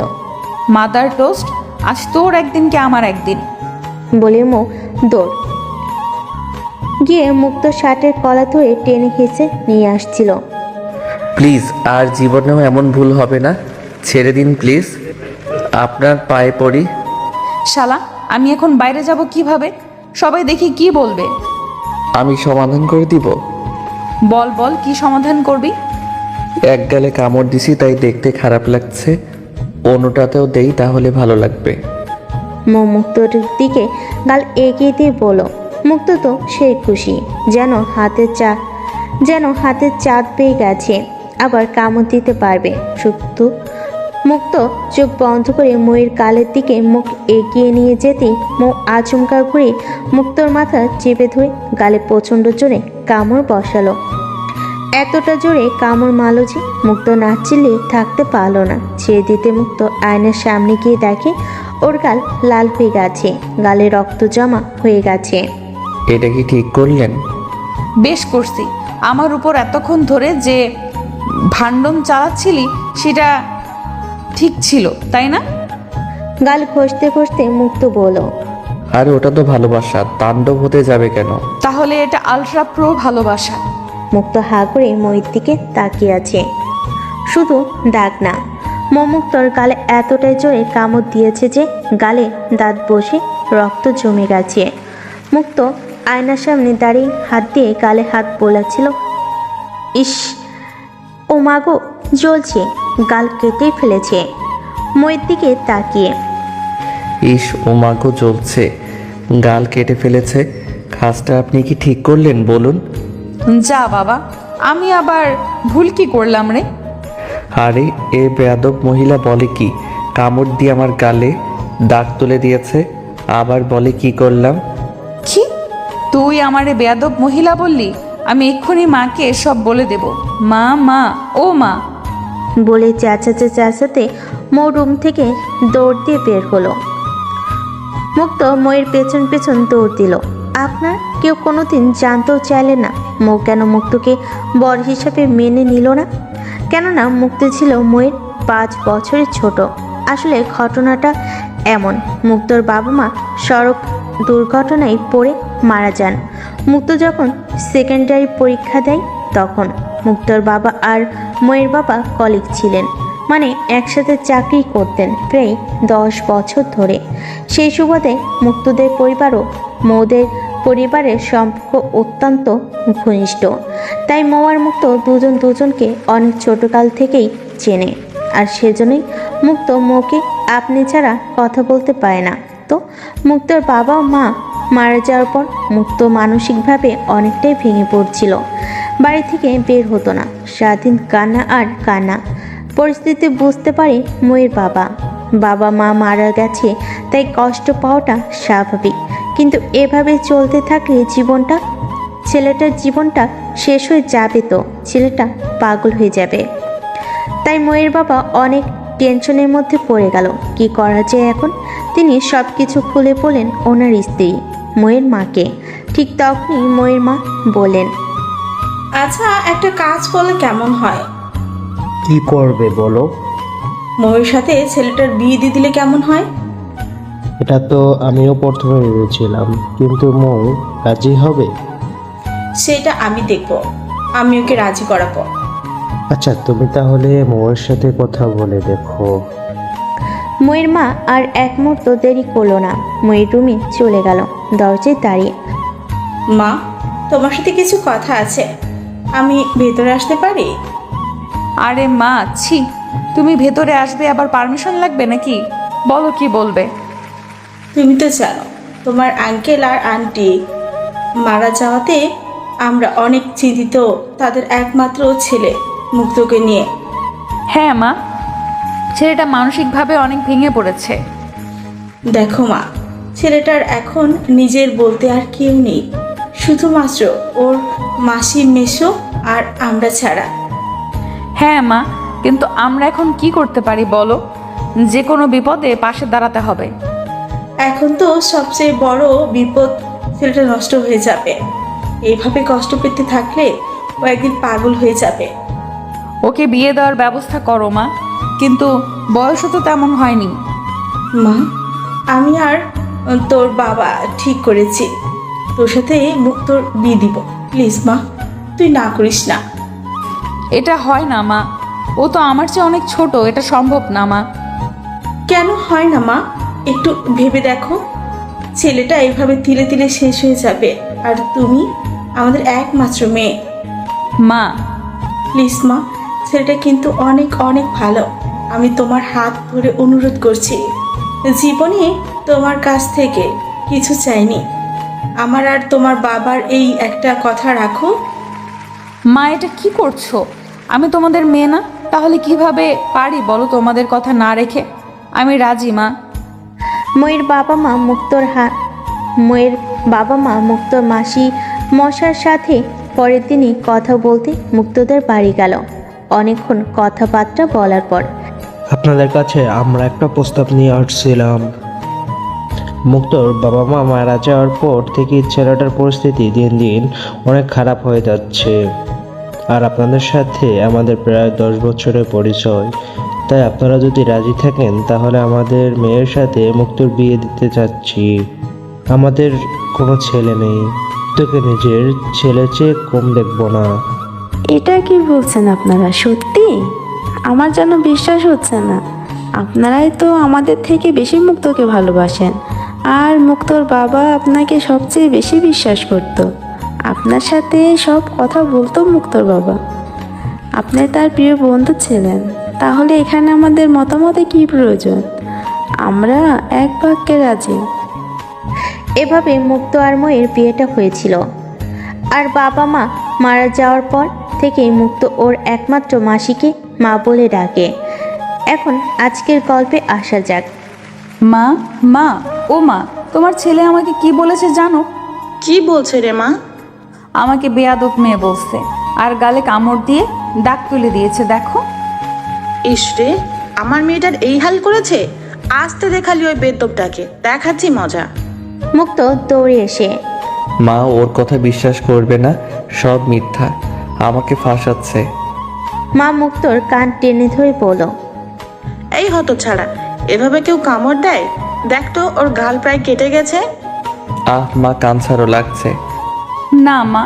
মাদার টোস্ট, আজ তোর একদিন কি আমার একদিন। বলে মো দৌড় গিয়ে মুক্ত শার্টের কলা ধরে টেনে হেঁচে নিয়ে আসছিল। প্লিজ, আর জীবনেও এমন ভুল হবে না, ছেড়ে দিন প্লিজ। আপনার পায়ে পড়ি। শালা, আমি এখন বাইরে যাব কিভাবে? সবাই দেখি কি বলবে। আমি সমাধান করে দিব। বল বল, কি সমাধান করবি? এক গালে কামড় দিছি তাই দেখতে খারাপ লাগছে, অন্যটাতেও দেই তাহলে ভালো লাগবে। মুক্তর দিকে গাল এগিয়ে দিয়ে বলো। মুক্ত তো সেই খুশি, যেন হাতের চাঁদ পেয়ে গেছে, আবার কামড় দিতে পারবে। মুক্ত চোখ বন্ধ করে ময়ের গালের দিকে মুখ এগিয়ে নিয়ে যেতেই মৌ আচমকা ঘুরে মুক্তর মাথা চেপে ধরে গালে প্রচণ্ড জোরে কামড় বসালো। এতটা জোরে কামড় মারল যে মুক্ত না চিল্লিয়ে থাকতে পারলো না। ছেড়ে দিতে মুক্ত আয়নার সামনে গিয়ে দেখে ওর গাল লাল হয়ে গেছে, গালে রক্ত জমা হয়ে গেছে। এটা কি ঠিক করলেন? বেশ করছি। আমার উপর এতক্ষণ ধরে যে ভাণ্ডন চালাচ্ছিলি সেটা ঠিক ছিল, তাই না? গাল ঘষতে ঘষতে মুক্ত বলো। আর ওটা তো ভালোবাসা, তাণ্ডব হতে যাবে কেন? তাহলে এটা আলট্রা প্রো ভালোবাসা। মুক্ত হা করে ময়ের দিকে তাকিয়ে আছে, শুধু ডাক না। মুক্তর গালে এতটাই জোরে কামড় দিয়েছে যে গালে দাঁত বসে রক্ত জমে গেছে। মুক্ত আয়নার সামনে দাঁড়িয়ে হাত দিয়ে গালে হাত বোলাচ্ছিল। ইস, ও মাগো, জ্বলছে, গাল কেটেই ফেলেছে। ময়ের দিকে তাকিয়ে ইস, ও মাগো জ্বলছে, গাল কেটে ফেলেছে। কাজটা আপনি কি ঠিক করলেন বলুন? যা বাবা, আমি আবার ভুল কি করলাম রে? আরে এ বেয়াদব মহিলা বলে কি, কামড় দিয়ে আমার গালে দাগ তুলে দিয়েছে, আবার বলে কি করলাম। কি, তুই আমারে বেয়াদব মহিলা বললি? আমি এক্ষুনি মাকে সব বলে দেব। মা, মা, ও মা বলে চেঁচাতে মৌ রুম থেকে দৌড় দিয়ে বের হলো। মুক্ত ময়ের পেছন পেছন দৌড় দিল। আপনার কেউ কোনোদিন জানতেও চাইলে না মৌ কেন মুক্তকে বর হিসাবে মেনে নিল না? কেননা মুক্ত ছিল ময়ের 5 বছরের ছোট। আসলে ঘটনাটা এমন, মুক্তর বাবা মা সড়ক দুর্ঘটনায় পড়ে মারা যান। মুক্ত যখন সেকেন্ডারি পরীক্ষা দেয় তখন মুক্তর বাবা আর ময়ের বাবা কলিগ ছিলেন, মানে একসাথে চাকরি করতেন প্রায় 10 বছর ধরে। সেই সুবাদে মুক্তদের পরিবারও মৌদের পরিবারের সম্পর্ক অত্যন্ত ঘনিষ্ঠ। তাই মৌ আর মুক্ত দুজনকে অনেক ছোটকাল থেকেই চেনে, আর সেজন্যই মুক্ত মৌকে আপনি ছাড়া কথা বলতে পারে না। তো মুক্তর বাবা ও মা মারা যাওয়ার পর মুক্ত মানসিকভাবে অনেকটাই ভেঙে পড়ছিল। বাড়ি থেকে বের হতো না, সারাদিন কান্না আর কান্না। পরিস্থিতি বুঝতে পারে ময়ের বাবা মা মারা গেছে, তাই কষ্ট পাওয়াটা স্বাভাবিক। কিন্তু এভাবে চলতে থাকলে ছেলেটার জীবনটা শেষ হয়ে যাবে, তো ছেলেটা পাগল হয়ে যাবে। তাই ময়ের বাবা অনেক টেনশনের মধ্যে পড়ে গেল। কি করা যায় এখন? তিনি সব কিছু খুলে বলেন ওনার স্ত্রী ময়ের মাকে। ঠিক তখনই ময়ের মা বলেন, আচ্ছা, একটা কাজ করলে কেমন হয়? কি করবে বলো? ময়ের সাথে ছেলেটার বিয়ে দিয়ে দিলে কেমন হয়? এটা তো আমিও প্রথমে ভেবেছিলাম, কিন্তু মৌ রাজি হবে? সেটা আমি দেখব, আমি ওকে রাজি করাবো। আচ্ছা, তুমি তাহলে মৌয়ের সাথে কথা বলে দেখো। ময়ের মা আর এক মুহূর্ত দেরি করলো না, ময়ের রুমে চলে গেল, দরজায় দাঁড়িয়ে। মা, তোমার সাথে কিছু কথা আছে, আমি ভেতরে আসতে পারি? আরে মা, ছি, তুমি ভেতরে আসবে আবার পারমিশন লাগবে নাকি? বলো কি বলবে। তুমি তো জানো তোমার আঙ্কেল আর আন্টি মারা যাওয়াতে আমরা অনেক চিন্তিত, তাদের একমাত্র ছেলে মুক্তকে নিয়ে। হ্যাঁ মা, ছেলেটা মানসিকভাবে অনেক ভেঙে পড়েছে। দেখো মা, ছেলেটার এখন নিজের বলতে আর কেউ নেই, শুধুমাত্র ওর মাসি মেসো আর আমরা ছাড়া। হ্যাঁ মা, কিন্তু আমরা এখন কি করতে পারি বলো? যে কোনো বিপদে পাশে দাঁড়াতে হবে। এখন তো সবচেয়ে বড় বিপদ, ছেলেটা নষ্ট হয়ে যাবে। এইভাবে কষ্ট পেতে থাকলে ও একদিন পাগল হয়ে যাবে। ওকে বিয়ে দেওয়ার ব্যবস্থা করো মা, কিন্তু বয়সও তো তেমন হয়নি। মা, আমি আর তোর বাবা ঠিক করেছি তোর সাথে মুক্তর বিয়ে দিব। প্লিজ মা, তুই না করিস না। এটা হয় না মা, ও তো আমার চেয়ে অনেক ছোট, এটা সম্ভব না মা। কেন হয় না মা? একটু ভেবে দেখো, ছেলেটা এভাবে তিলে তিলে শেষ হয়ে যাবে, আর তুমি আমাদের একমাত্র মেয়ে। মা, প্লিজ মা, ছেলেটা কিন্তু অনেক অনেক ভালো। আমি তোমার হাত ধরে অনুরোধ করছি, জীবনে তোমার কাছ থেকে কিছু চাইনি। আমার আর তোমার বাবার এই একটা কথা রাখো। মা এটা কি করছো? আমি তোমাদের মেয়ে না? তাহলে কিভাবে পারি বলো তোমাদের কথা না রেখে? আমি রাজি মা। ময়ের বাবা মা মুক্তর মাসি মশার সাথে পরের দিনই কথা বলতে মুক্তদের বাড়ি গেল। অনেকক্ষণ কথাবার্তা বলার পর আপনাদের কাছে আমরা একটা প্রস্তাব নিয়ে আসছিলাম। মুক্তর বাবা মা মারা যাওয়ার পর থেকে ছেলেটার পরিস্থিতি দিন দিন অনেক খারাপ হয়ে যাচ্ছে। আর আপনাদের সাথে আমাদের প্রায় 10 বছরের পরিচয়। তাই আপনারা যদি রাজি থাকেন তাহলে আমাদের মেয়ের সাথে মুক্তর বিয়ে দিতে চাচ্ছি। আমাদের কোনো ছেলে নেই, তোকে নিজের ছেলে চেয়ে কম দেখবো না। এটা কি বলছেন আপনারা? সত্যি? আমার যেন বিশ্বাস হচ্ছে না। আপনারাই তো আমাদের থেকে বেশি মুক্তকে ভালোবাসেন, আর মুক্তর বাবা আপনাকে সবচেয়ে বেশি বিশ্বাস করত। আপনার সাথে সব কথা বলতো মুক্তর বাবা। আপনি তার প্রিয় বন্ধু ছিলেন। তাহলে এখানে আমাদের মতামতে কি প্রয়োজন? আমরা এক বাক্যে রাজি। এভাবে মুক্ত আর ময়ের বিয়েটা হয়েছিল। আর বাবা মা মারা যাওয়ার পর থেকেই মুক্ত ওর একমাত্র মাসিকে মা বলে ডাকে। এখন আজকের গল্পে আসা যাক। মা, মা, ও মা, তোমার ছেলে আমাকে কি বলেছে জানো? কি বলছে রে মা? আমাকে বেয়াদব মেয়ে বলছে, আর গালে কামড় দিয়ে দাগ তুলে দিয়েছে। দেখো। ইসরে, আমার মেয়েটার এই হাল করেছে? আসতে দেখালি ওই বেদ্যপটাকে, দেখাচ্ছি মজা। মুক্ত দৌড়ে এসে মা ওর কথা বিশ্বাস করবে না, সব মিথ্যা, আমাকে ফাঁসাচ্ছে। মা মুক্তর কান টেনে ধরে বলল, এই হতছাড়া, এভাবে কেউ কামড় দেয়? দেখ তো, ওর গাল প্রায় কেটে গেছে। মা কান ছাড়ো, লাগছে। না মা,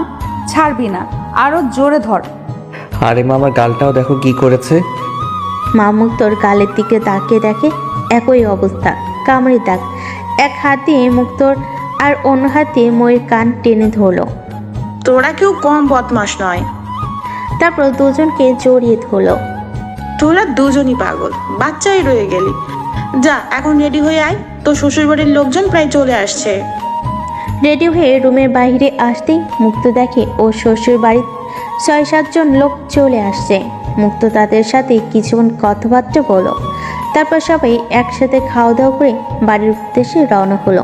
ছাড়বি না, আরো জোরে ধর। আরে মা, আমার গালটাও দেখো কি করেছে। মা মুক্তর গালের দিকে তাকিয়ে দেখে একই অবস্থা, কামড়ে দাগ। এক হাত দিয়ে মুক্তর আর অন্য হাত দিয়ে ময়ের কান টেনে ধরলো। তোরা কেউ কম বদমাস নয়। তারপর দুজনকে জড়িয়ে ধরলো। তোরা দুজনই পাগল, বাচ্চাই রয়ে গেলি। যা, এখন রেডি হয়ে আয়, তোর শ্বশুরবাড়ির লোকজন প্রায় চলে আসছে। রেডি হয়ে রুমের বাইরে আসতেই মুক্ত দেখে ও শ্বশুর বাড়ির 6-7 জন লোক চলে আসছে। মুক্ত তাদের সাথে কিছুক্ষণ কথাবার্তা বলো। তারপর সবাই একসাথে খাওয়া দাওয়া করে বাড়ির উদ্দেশ্যে রওনা হলো।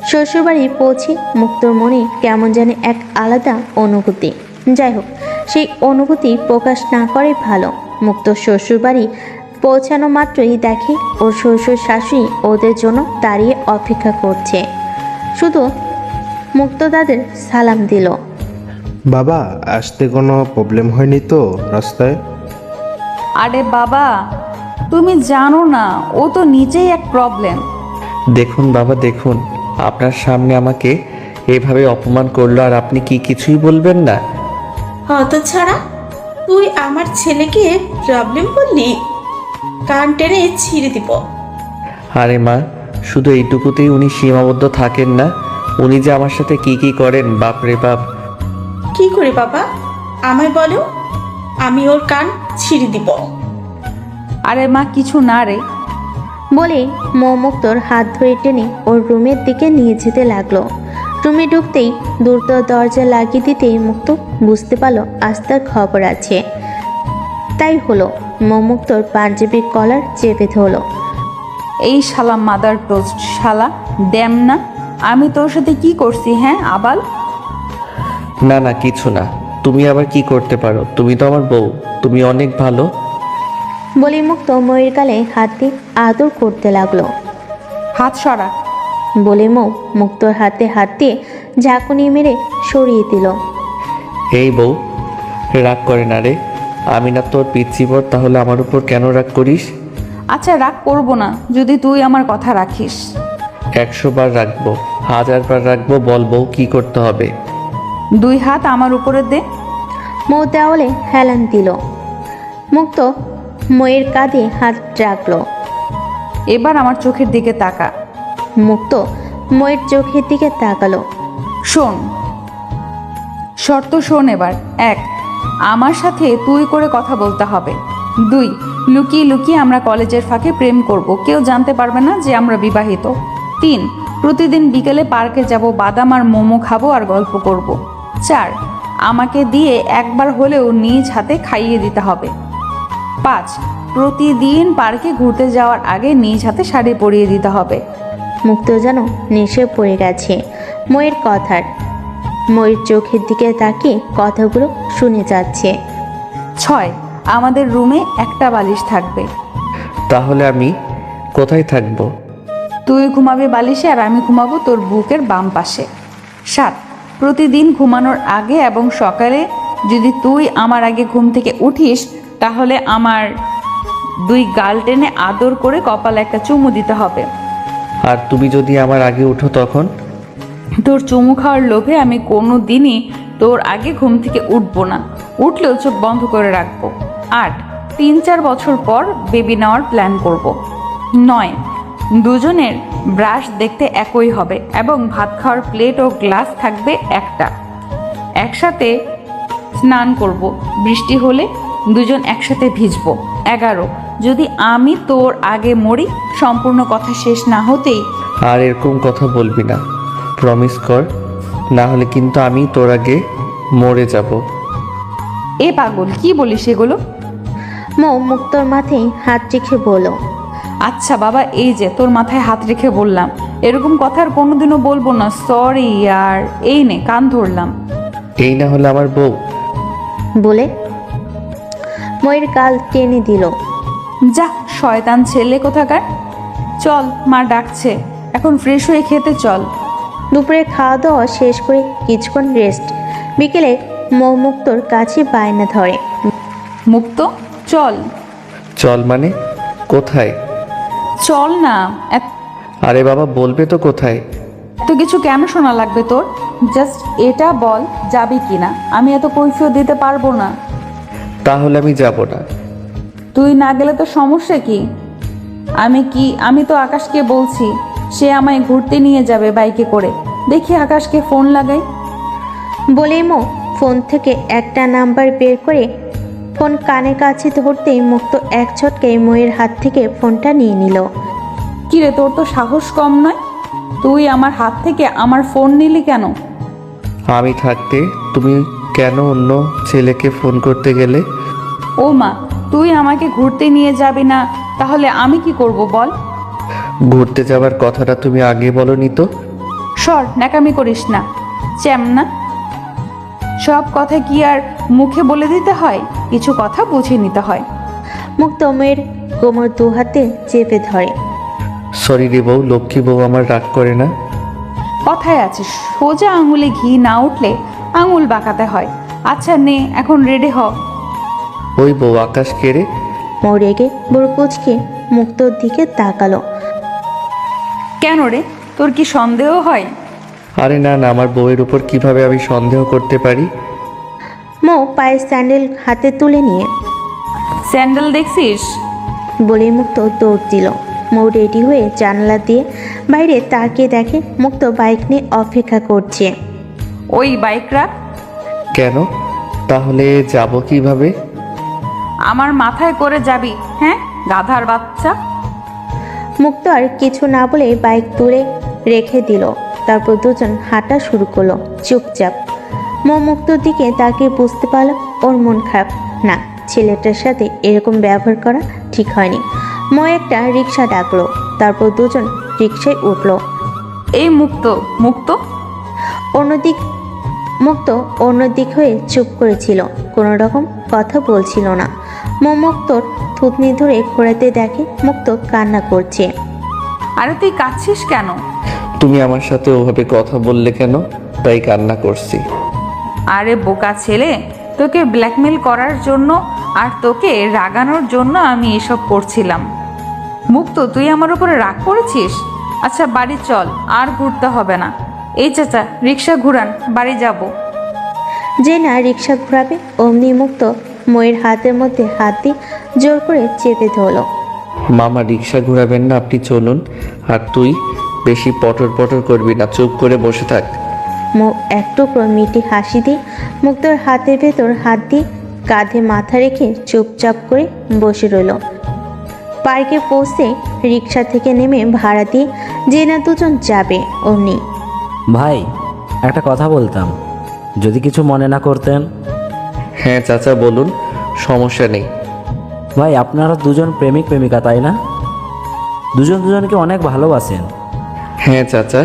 শ্বশুরবাড়ি পৌঁছে মুক্তর মনে কেমন জানি এক আলাদা অনুভূতি। যাই হোক, সেই অনুভূতি প্রকাশ না করে ভালো। মুক্ত শ্বশুরবাড়ি পৌঁছানো মাত্রই দেখে ওর শ্বশুর শাশুড়ি ওদের জন্য দাঁড়িয়ে অপেক্ষা করছে। শুধু মুক্ত তাদের সালাম দিল। বাবা, আসতে কোনো প্রবলেম হয়নি তো রাস্তায়? আরে বাবা, তুমি জানো না, ও তো নিজেই এক প্রবলেম। দেখুন বাবা, দেখুন, আপনার সামনে আমাকে এভাবে অপমান করলো, আর আপনি কি কিছুই বলবেন না? হতছাড়া, তুই আমার ছেলেকে প্রবলেম বললি? কান টেনে ছিঁড়ে দিব। আরে মা, শুধু এইটুকুতেই উনি সীমাবদ্ধ থাকেন না, উনি যে আমার সাথে কি কি করেন, বাপ রে বাপ। কি করে বাবা? আমায় বলো, আমি ওর কান ছিঁড়ে দিব। আরে মা, কিছু না রে। বলে মুক্তর হাত ধরে টেনে ওর রুমের দিকে নিয়ে যেতে লাগলো। রুমে ঢুকতেই দ্রুত দরজা লাগিয়ে দিতেই মুক্ত বুঝতে পারলো আজ তার খবর আছে। তাই হলো, মুক্তর পাঞ্জাবির কলার চেপে ধরলো। এই শালা মাদার টোস্ট, শালা ড্যাম না, আমি তোর সাথে কি করছি? হ্যাঁ আবাল। না না, কিছু না। তুমি আবার কি করতে পারো? তুমি তো আমার বউ, তুমি অনেক ভালো। বলে মুক্ত ময়ের গালে হাত দিয়ে আদর করতে লাগলো। হাত সরা। বলে মুক্তর হাতে হাত দিয়ে ঝাঁকুনি মেরে সরিয়ে দিল। এই বউ, রাগ করে না রে। আমি না তোর পিচ্ছি পর, তাহলে আমার উপর কেন রাগ করিস? আচ্ছা, রাগ করবো না যদি তুই আমার কথা রাখিস। 100 বার রাখবো, 1000 বার রাখবো। বল বউ, কি করতে হবে? 2 হাত আমার উপরে দে। দেওয়ালে হেলান দিল। মুক্ত ময়ের কাঁধে হাত রাখলো। এবার আমার চোখের দিকে তাকা। মুক্ত ময়ের চোখের দিকে তাকালো। শোন, শর্ত শোন এবার। 1, আমার সাথে তুই করে কথা বলতে হবে। 2, লুকিয়ে লুকিয়ে আমরা কলেজের ফাঁকে প্রেম করব, কেউ জানতে পারবে না যে আমরা বিবাহিত। 3, প্রতিদিন বিকেলে পার্কে যাব, বাদাম আর মোমো খাবো আর গল্প করব। 4, আমাকে দিয়ে একবার হলেও নিজ হাতে খাইয়ে দিতে হবে। 5, প্রতিদিন পার্কে ঘুরতে যাওয়ার আগে নিজ হাতে শাড়ি পরিয়ে দিতে হবে। মুক্ত যেন নেশে পড়ে গেছে ময়ের কথার। ময়ের চোখের দিকে তাকিয়ে কথাগুলো শুনে যাচ্ছে। 6, আমাদের রুমে একটা বালিশ থাকবে। তাহলে আমি কোথায় থাকবো? তুই ঘুমাবি বালিশে আর আমি ঘুমাবো তোর বুকের বাম পাশে। 7, প্রতিদিন ঘুমানোর আগে এবং সকালে যদি তুই আমার আগে ঘুম থেকে উঠিস তাহলে আমার 2 গাল টেনে আদর করে কপালে একটা চুমু দিতে হবে। আর তুমি যদি আমার আগে উঠো তখন? তোর চুমু খাওয়ার লোভে আমি কোনো দিনই তোর আগে ঘুম থেকে উঠবো না, উঠলেও চোখ বন্ধ করে রাখবো। 8, 3-4 বছর পর বেবি নেওয়ার প্ল্যান করব। 9, দুজনের ব্রাশ দেখতে একই হবে এবং ভাত খাওয়ার প্লেট ও গ্লাস থাকবে একটা। একসাথে স্নান করব, বৃষ্টি হলে দুজন একসাথে ভিজবো। 11, যদি আমি তোর আগে মরি, সম্পূর্ণ কথা শেষ না হতেই আর এরকম কথা বলবি না, প্রমিস কর, না হলে কিন্তু আমি তোর আগে মরে যাব। এ পাগল, কি বলিস এগুলো? মুক্তর মাথায় হাত রেখে বলো। আচ্ছা বাবা, এই যে তোর মাথায় হাত রেখে বললাম, এরকম কথা আর কোনোদিনও বলবো না। সরি ইয়ার, এই নে কান ধরলাম। এই না হলে আমার বউ। বলে ময়ের গাল টেনে দিল। যা শয়তান ছেলে কোথাকার। চল, মা ডাকছে, এখন ফ্রেশ হয়ে খেতে চল। দুপুরে খাওয়া দাওয়া শেষ করে কিছুক্ষণ রেস্ট। বিকেলে মুক্তর কাছে বায়না ধরে। মুক্ত চল। চল মানে কোথায়? চল না। আরে বাবা, বলবে তো কোথায়? এত কিছু কেন শোনা লাগবে তোর? জাস্ট এটা বল যাবি কিনা, আমি এত কৈফিয়ত দিতে পারবো না। তাহলে আমি যাব না। তুই না গেলে তো সমস্যা কি? আমি তো আকাশকে বলছি, সে আমায় ঘুরতে নিয়ে যাবে বাইকে করে। দেখি আকাশকে ফোন লাগাই। বলেই ফোন থেকে একটা নাম্বার বের করে ফোন কানে কাছে ধরতেই মুক্ত এক ছটকায় ময়ের হাত থেকে ফোনটা নিয়ে নিল। কিরে, তোর তো সাহস কম নয়, তুই আমার হাত থেকে আমার ফোন নিলি কেন? আমি থাকতে তুমি কেন অন্য ছেলেকে ফোন করতে গেলে? ও মা, তুই আমাকে ঘুরতে নিয়ে যাবি না, তাহলে আমি কি করব বল? ঘুরতে যাওয়ার কথাটা তুমি আগে বলনি তো। সর, ন্যাকামি করিস না, না। সব কথা কি আর মুখে বলে দিতে হয়? কিছু কথা বুঝে নিতে হয়। মুক্ত ময়ের কোমর দু হাতে চেপে ধরে। সরি রে বউ, লক্ষ্মী বউ আমার রাগ করে না। কথায় আছে, সোজা আঙুলে ঘি না উঠলে আঙুল বাঁকাতে হয়। আচ্ছা নে, এখন রেডি হ। ওই বউ আকাশ কেড়ে। মৌ রেগে বুড়কুচকে মুক্তর দিকে তাকালো। কেন রে, তোর কি সন্দেহ হয়? আরে না না, আমার বউয়ের উপর কিভাবে আমি সন্দেহ করতে পারি? মৌ পায়ের স্যান্ডেল হাতে তুলে নিয়ে স্যান্ডেল দেখছিস বলেই মুক্ত দৌড় দিল। মৌ রেডি হয়ে জানালা দিয়ে বাইরে তাকিয়ে দেখে মুক্ত বাইক নিয়ে অপেক্ষা করছে। ওই বাইক রাখ। কেন? তাহলে যাব কিভাবে? আমার মাথায় করে যাবি? হ্যাঁ, গাধার বাচ্চা। মুক্ত আর কিছু না বলে বাইক তুলে রেখে দিল। তারপর দুজন হাঁটা শুরু করলো চুপচাপ। মৌ মুক্তর দিকে তাকিয়ে বুঝতে পারল ওর মন খারাপ না। ছেলেটার সাথে এরকম ব্যবহার করা ঠিক হয়নি। মৌ একটা রিক্সা ডাকলো, তারপর দুজন রিক্সায় উঠলো। এই মুক্ত, মুক্ত। অন্যদিক হয়ে চুপ করেছিল, কোনো রকম কথা বলছিল না। মুক্তর থুতনি ধরে ঘোরাতে দেখে মুক্ত কান্না করছে। আরে তুই কাঁদছিস কেন? তুমি আমার সাথে ওভাবে কথা বললে কেন, তাই কান্না করছি। আরে বোকা ছেলে, তোকে ব্ল্যাকমেল করার জন্য আর তোকে রাগানোর জন্য আমি এসব করছিলাম। মুক্ত, তুই আমার উপরে রাগ করেছিস? আচ্ছা বাড়ি চল, আর ঘুরতে হবে না। এই চাচা, রিক্সা ঘুরান, বাড়ি যাব। যে না রিক্সা ঘোরাবে অমনি মুক্ত ময়ের হাতের মধ্যে হাত দিয়ে জোর করে চেপে ধরল। মামা রিক্সা ঘোরাবেন না, আপনি চলুন। আর তুই বেশি পটর পটর করবি না, চুপ করে বসে থাক। মৌ এক টুকরো মিটি হাসি দিয়ে মুক্তোর হাতের ভেতর হাত দিয়ে কাঁধে মাথা রেখে চুপচাপ করে বসে রইল। পার্কে পৌঁছে রিক্সা থেকে নেমে ভাড়া দিয়ে যে না দুজন যাবে অমনি। ভাই, একটা কথা বলতাম, যদি কিছু মনে না করতেন। হ্যাঁ চাচা বলুন, সমস্যা নেই। ভাই, আপনারা দুজন প্রেমিক প্রেমিকা, তাই না? দুজন দুজনকে অনেক ভালোবাসেন। হ্যাঁ চাচা,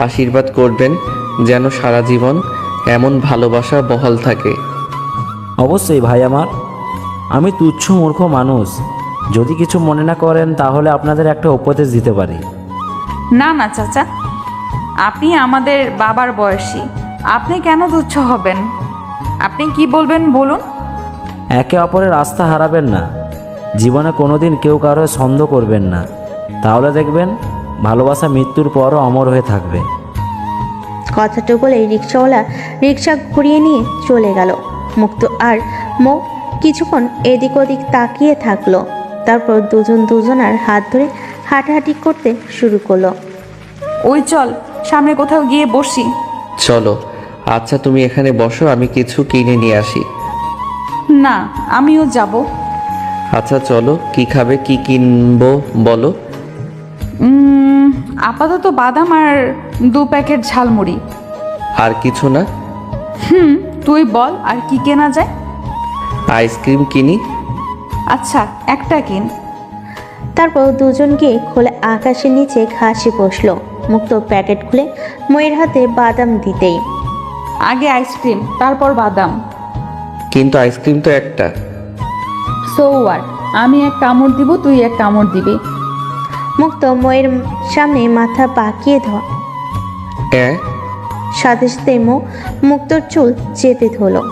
আশীর্বাদ করবেন যেন সারা জীবন এমন ভালোবাসা বহাল থাকে। অবশ্যই ভাই আমার। আমি তুচ্ছ মূর্খ মানুষ, যদি কিছু মনে না করেন তাহলে আপনাদের একটা উপদেশ দিতে পারি। না না চাচা, আপনি আমাদের বাবার বয়সী, আপনি কেন তুচ্ছ হবেন? আপনি কি বলবেন বলুন। একে অপরের আস্থা হারাবেন না, জীবনে কোনোদিন কেউ কারো সন্দেহ করবেন না, তাহলে দেখবেন ভালোবাসা মৃত্যুর পরও অমর হয়ে থাকবে। কথাটা বলে রিক্সাওয়ালা রিক্সা ঘুরিয়ে নিয়ে চলে গেল। মুক্ত আর মৌ কিছুক্ষণ এদিক ওদিক তাকিয়ে থাকলো। তারপর দুজন দুজনার হাত ধরে হাঁটাহাঁটি করতে শুরু করলো। ওই চল সামনে কোথাও গিয়ে বসি। চলো। আচ্ছা তুমি এখানে বসো, আমি কিছু কিনে নিয়ে আসি। না, আমিও যাব। আচ্ছা চলো, কি খাবে, কি কিনবো বলো। আপাতত বাদাম আর 2 প্যাকেট ঝালমুড়ি। আর কিছু না? তুই বল আর কি কেনা যায়। আইসক্রিম কিনি। আচ্ছা, একটা কিন। তারপর দুজন গিয়ে খোলা আকাশের নিচে ঘাসে বসলো। মুক্ত প্যাকেট খুলে ময়ের হাতে বাদাম দিতেই, আগে আইসক্রিম, তারপর বাদাম। কিন্তু আইসক্রিম তো একটা। সো হোয়াট, আমি এক কামড় দিব, তুই এক কামড় দিবি। মুক্ত ময়ের সামনে মাথা বাঁকিয়ে ধর, সাথে সাথে মুক্তর চুল চেপে ধরলো।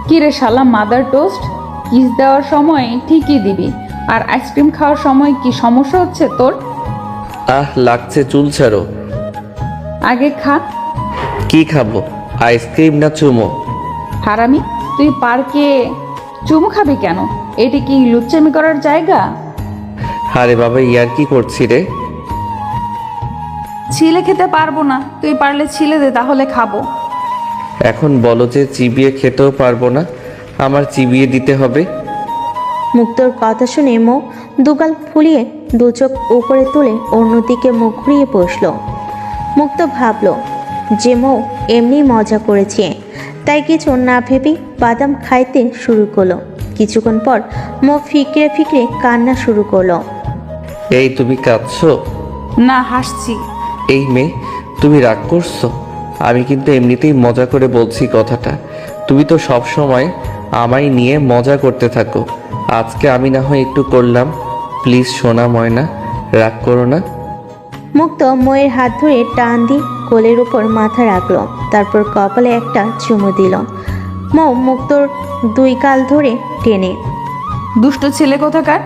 কিরে শালা মাদার টোস্ট, কিস দেওয়ার সময় ঠিকই দিবি, আর আইসক্রিম খাওয়ার সময় কি সমস্যা হচ্ছে তোর? লাগছে, চুল ছাড়ো। আগে খা। কি খাবো, আইসক্রিম না চুমো? হারামি, তুই পার্কে চুমু খাবি কেন? এটি কি লুচ্চামি করার জায়গা? আরে বাবা, ইয়ার কি করছি রে? ছিলে খেতে পারবো না, তুই পারলে ছিলে দে, তাহলে খাবো। এখন বলো যে চিবিয়ে খেতেও পারবো না, আমার চিবিয়ে দিতে হবে? মুক্তর কথা শুনে মৌ দুগাল ফুলিয়ে দু চোখ উপরে তুলে অন্যদিকে মুখ ঘুরিয়ে বসলো। মুক্ত ভাবলো যে মৌ এমনি মজা করেছে, তাই কিছু না ভেবেই বাদাম খাইতে শুরু করলো। কিছুক্ষণ পর মৌ ফিকরে ফিকরে কান্না শুরু করলো। এই তুমি কাঁদছো? না, হাসছি। এই মেয়ে, তুমি রাগ করছো? আমি কিন্তু এমনিতেই মজা করে বলছি কথাটা। তুমি তো সব সময় আমায় নিয়ে মজা করতে থাকো, আজকে আমি না হয় একটু করলাম। প্লিজ সোনা ময়না, রাগ করো না। মুক্ত ময়ের হাত ধরে টান দিয়ে কোলের উপর মাথা রাখলো, তারপর কপালে একটা চুমু দিল। মৌ মুক্তর 2 গাল ধরে টেনে। দুষ্ট ছেলে কোথাকার।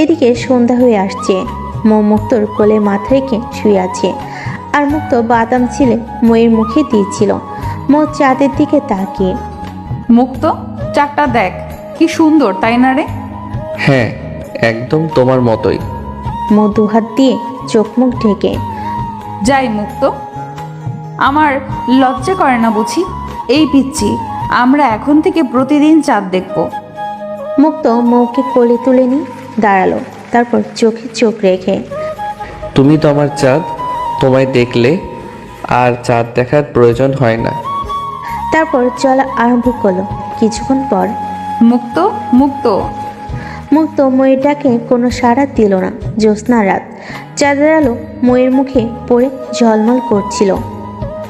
এদিকে সন্ধ্যা হয়ে আসছে। মৌ মুক্তর কোলে মাথা রেখে শুয়ে আছে, আর মুক্ত বাদাম ছিলে ময়ের মুখে দিয়েছিল। মৌ চাঁদের দিকে তাকিয়ে, মুক্ত, চারটা দেখ, কি সুন্দর, তাই না রে? হ্যাঁ, একদম তোমার মতোই। মৌ 2 হাত দিয়ে চোখ মুখ ঢেকে। যাই মুক্ত, আমার লজ্জা করে না বুঝি? এই পিচ্ছি, আমরা এখন থেকে প্রতিদিন চাঁদ দেখব। মুক্ত মৌকে কোলে তুলে নিয়ে দাঁড়ালো, তারপর চোখে চোখ রেখে, তুমি তো আমার চাঁদ, তোমায় দেখলে আর চাঁদ দেখার প্রয়োজন হয় না। তারপর চলা আরম্ভ করলো। কিছুক্ষণ পর মুক্ত, মুক্ত। মুক্ত ময়ের ডাকে কোনো সাড়া দিল না। জ্যোৎস্না রাত, চাঁদের আলো ময়ের মুখে পড়ে ঝলমল করছিল।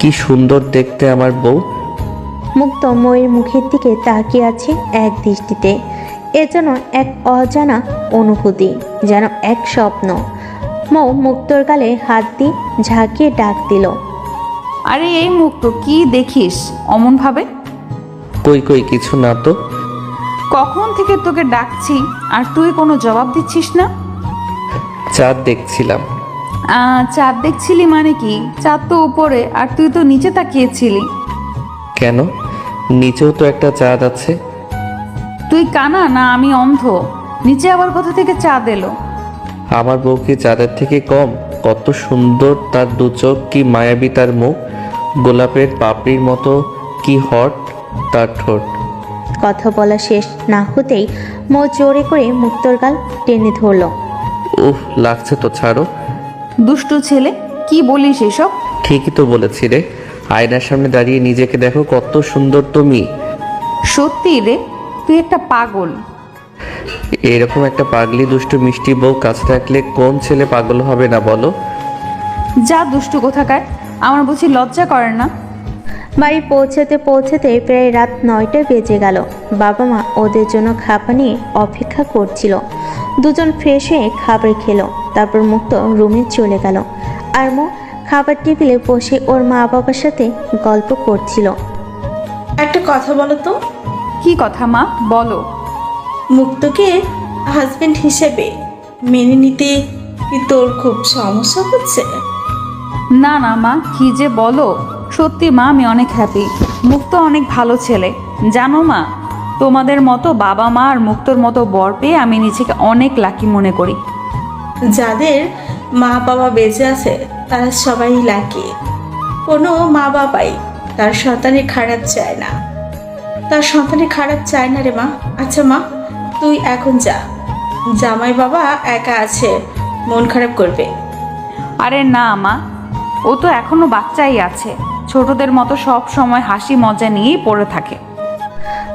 কি সুন্দর দেখতে আমার বউ। মুক্ত ময়ের মুখের দিকে তাকিয়ে আছে এক দৃষ্টিতে। এ যেন এক অজানা অনুভূতি, যেন এক স্বপ্ন। মৌ মুক্তর গালে হাত দিয়ে ঝাঁকিয়ে ডাক দিল, আরে এই মুক্ত, কি দেখিস অমন ভাবে? কই কই, কিছু না তো। কখন থেকে তোকে ডাকছি আর তুই কোনো জবাব দিচ্ছিস না? চাঁদ দেখছিলাম। চাঁদ দেখছিলি মানে কি? চাঁদ তো উপরে আর তুই তো নিচে তাকিয়েছিলি। কেন, নিচেও তো একটা চাঁদ আছে। তুই কানা না আমি অন্ধ? নিচে আবার কোথা থেকে চাঁদ এলো? আমার বউ কি যাদের থেকে কম? কত সুন্দর তার দু চোখ, কি মায়াবী তার মুখ, গোলাপের পাপড়ির মতো কি হট তার ঠোঁট। কথা বলা শেষ না হতেই মো জোরে করে মুক্তোর গাল টেনে ধরল। উফ, লাগছে তো, ছাড়ো। দুষ্টু ছেলে, কি বলিস এসব? ঠিকই তো বলেছি রে। আয়নার সামনে দাঁড়িয়ে নিজেকে দেখো, কত সুন্দর তুমি। সত্যি রে, তুই একটা পাগল। এরকম একটা পাগলি দুষ্টু মিষ্টি বউ কাছে থাকলে কোন ছেলে পাগল হবে না বলো? যা দুষ্টু কোথাকার, আমার বুঝি লজ্জা করে না? বাড়ি পৌঁছাতে পৌঁছাতে প্রায় রাত 9টা বেজে গেল। বাবা মা ওদের জন্য খাবার নিয়ে অপেক্ষা করছিল। দুজন ফ্রেশ হয়ে খাবার খেলো, তারপর মুক্ত রুমে চলে গেল। আর মো খাবার টেবিলে বসে ওর মা বাবার সাথে গল্প করছিল। একটা কথা বলো তো, কি কথা মা, বলো। মুক্তকে হাজবেন্ড হিসেবে মেনে নিতে কি তোর খুব সমস্যা হচ্ছে? না না মা, কি যে বলো। সত্যি মা, আমি অনেক হ্যাপি। মুক্ত অনেক ভালো ছেলে, জানো মা। তোমাদের মতো বাবা মা আর মুক্তর মতো বর পেয়ে আমি নিজেকে অনেক লাকি মনে করি। যাদের মা বাবা বেঁচে আছে তারা সবাই লাকি। কোনো মা বাবাই তার সন্তানের খারাপ চায় না, তার সন্তানের খারাপ চায় না রে মা। আচ্ছা মা, তুই এখন যা, জামাই বাবা একা আছে, মন খারাপ করবে। আরে না মা, ও তো এখনো বাচ্চাই আছে, ছোটদের মতো সব সময় হাসি মজা নিয়েই পড়ে থাকে।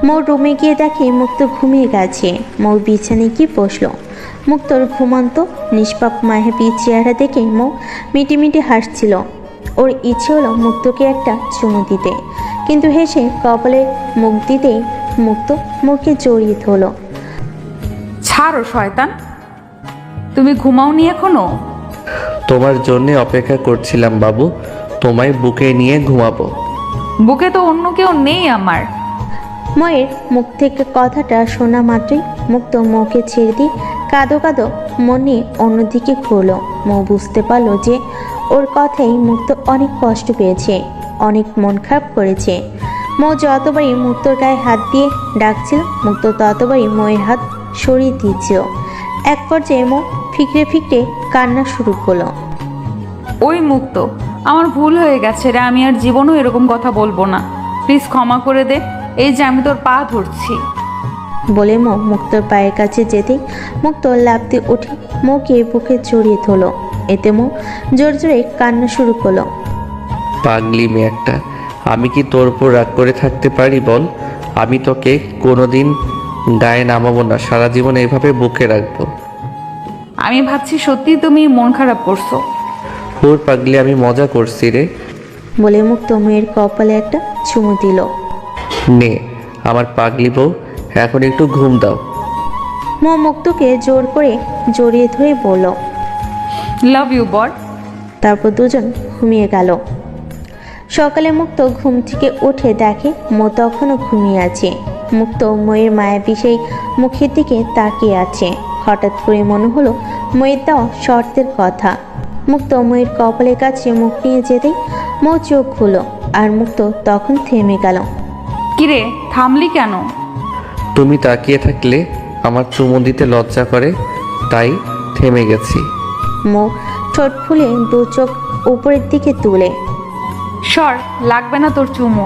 মোর রুমে গিয়ে দেখে মুক্ত ঘুমিয়ে গেছে। মৌ বিছানায় গিয়ে বসলো। মুক্তর ঘুমন্ত নিষ্পাপ মায়াবী চেহারা দেখে মৌ মিটিমিটি হাসছিল। ওর ইচ্ছে হলো মুক্তকে একটা চুমু দিতে, কিন্তু হেসে কপালে মুখ দিতেই মুক্ত মুখে জড়িয়ে ধরল। ছাড়ো শয়তান, তুমি ঘুমাওনি এখনো? তোমার জন্যে অপেক্ষা করছিলাম বাবু, তোমায় বুকে নিয়ে ঘুমাবো। বুকে তো অন্য কেউ নেই আমার। ময়ের মুখ থেকে কথাটা শোনা মাত্রই মুক্ত মৌকে ছেড়ে দিয়ে কাঁদো কাঁদো মনে অন্যদিকে ঘুরলো। মৌ বুঝতে পারলো যে ওর কথাই মুক্ত অনেক কষ্ট পেয়েছে, অনেক মন খারাপ করেছে। মৌ যতবারই মুক্তর গায়ে হাত দিয়ে ডাকছিল, মুক্ত ততবারই ময়ের হাত সরিয়ে দিচ্ছিল। এক পর্যায়ে মৌ ফিকরে ফিকরে কান্না শুরু করলো। ওই মুক্ত, আমার ভুল হয়ে গেছে রে, আমি আর জীবনও এরকম কথা বলবো না। প্লিজ ক্ষমা করে দে, এই যে আমি তোর পা ধরছি। বলে মৌ মুক্তর পায়ের কাছে যেতেই মুক্ত লাফ দিয়ে উঠে মৌকে বুকে জড়িয়ে ধরল। এতে মৌ জোরে জোরে কান্না শুরু করলো। পাগলি মেয়ে একটা, আমি কি তোর উপর রাগ করে থাকতে পারি বল? আমি তোকে কোনোদিন গায়ে নামাবো না, সারা জীবন এইভাবে বুকে রাখবো। আমি ভাবছি সত্যি তুমি মন খারাপ করছো। ওর পাগলি, আমি মজা করছি রে। বলে মুক্ত মেয়ের কপালে একটা চুমু দিল। নে আমার পাগলি বউ, এখন একটু ঘুম দাও। মৌ মুক্তকে জোর করে জড়িয়ে ধরে বলল। লাভ ইউ বর। তারপর দুজন ঘুমিয়ে গেল। সকালে মুক্ত ঘুম থেকে উঠে দেখে মৌ তখনও ঘুমিয়ে আছে। মুক্ত ময়ের মায়াবী সেই মুখের দিকে তাকিয়ে আছে। হঠাৎ করে মনে হলো ময়ের দেওয়া শর্তের কথা। মুক্ত ময়ের কপালের কাছে মুখ নিয়ে যেতেই মৌ চোখ খুলো, আর মুক্ত তখন থেমে গেল। কিরে, থামলি কেন? তুমি তাকিয়ে থাকলে আমার চুমু দিতে লজ্জা করে, তাই থেমে গেছি। মৌ ঠোঁট ফুলে দু চোখ উপরের দিকে তুলে সর, লাগবে না তোর চুমু।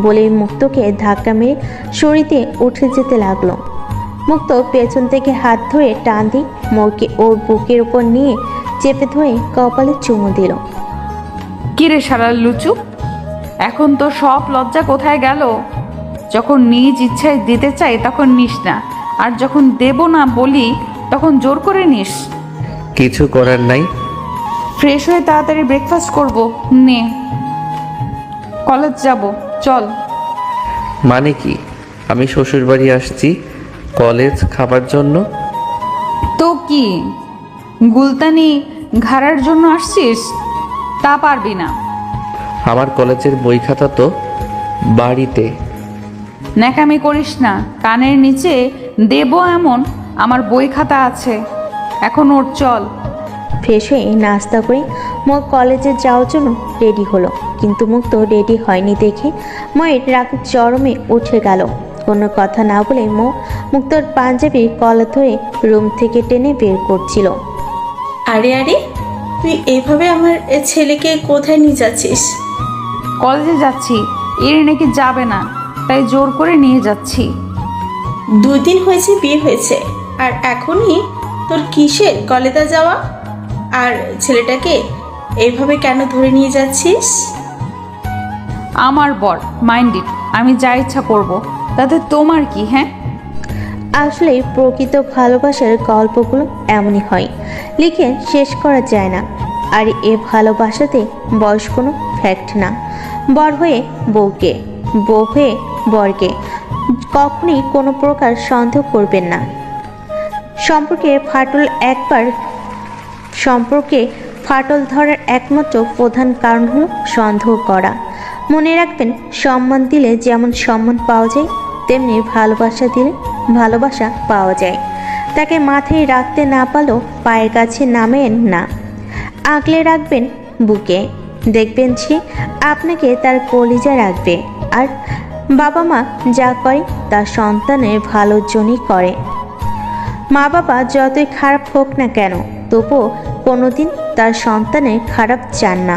বলে মুক্তকে ধাক্কা মেরে সরিতে উঠে যেতে লাগলো। মুক্ত পেছন থেকে হাত ধরে টান দিয়ে মৌকে ওর বুকের উপর নিয়ে চেপে ধরে কপালে চুমু দিল। কিরে সারা লুচু, এখন তো সব লজ্জা কোথায় গেল? যখন নিজ ইচ্ছায় দিতে চাই তখন নিস না, আর যখন দেব না বলি তখন জোর করে নিস। কিছু করার নাই। ফ্রেশ হয়ে তাড়াতাড়ি ব্রেকফাস্ট করব, নে। কলেজ যাব, চল। মানে কি? আমি শ্বশুর বাড়ি আসছি কলেজ খাবার জন্য? তো কি গুলতানি ঘাড়ার জন্য আসছিস? তা পারবি না। আমার কলেজের বই খাতা তো বাড়িতে। ন্যাকামি করিস না, কানের নিচে দেব এমন আমার বই খাতা আছে। এখন ওর, চল। ফ্রেশ হয়ে নাস্তা করে মৌ কলেজে যাওয়ার জন্য রেডি হলো, কিন্তু মুক্ত রেডি হয়নি দেখে ময়ের রাগ চরমে উঠে গেল। কোনো কথা না বলে মুক্তোর পাঞ্জাবির কলা ধরে রুম থেকে টেনে বের করছিল। আরে আরে, তুই এইভাবে আমার ছেলেকে কোথায় নিয়ে যাচ্ছিস? কলেজে যাচ্ছি, এর নাকি যাবে না, তাই জোর করে নিয়ে যাচ্ছি। 2 দিন হয়েছে বিয়ে হয়েছে, আর এখনই তোর কিসের কলেজে যাওয়া? আর ছেলেটাকে এইভাবে কেন ধরে নিয়ে যাচ্ছিস? আমার বর মাইন্ডেড, আমি যা ইচ্ছা করব, তাতে তোমার কি? হ্যাঁ, আসলে প্রকৃত ভালোবাসার গল্পগুলো এমনই হয়, লিখে শেষ করা যায় না। আর এ ভালোবাসাতে বয়স কোনো ফ্যাক্ট না। বর হয়ে বউকে, বউ হয়ে বরকে কখনই কোনো প্রকার সন্দেহ করবেন না। সম্পর্কে ফাটল ধরার একমাত্র প্রধান কারণ হলো সন্দেহ করা। মনে রাখবেন, সম্মান দিলে যেমন সম্মান পাওয়া যায়, তেমনি ভালোবাসা দিলে ভালোবাসা পাওয়া যায়। তাকে মাথায় রাখতে না পারলেও পায়ের কাছে নামেন না, আগলে রাখবেন বুকে। দেখবেন সে আপনাকে তার কলিজা রাখবে। আর বাবা মা যা করে তা সন্তানের ভালোর জন্যই করে। মা বাবা যতই খারাপ হোক না কেন, তবুও কোনোদিন তার সন্তানের খারাপ চান না।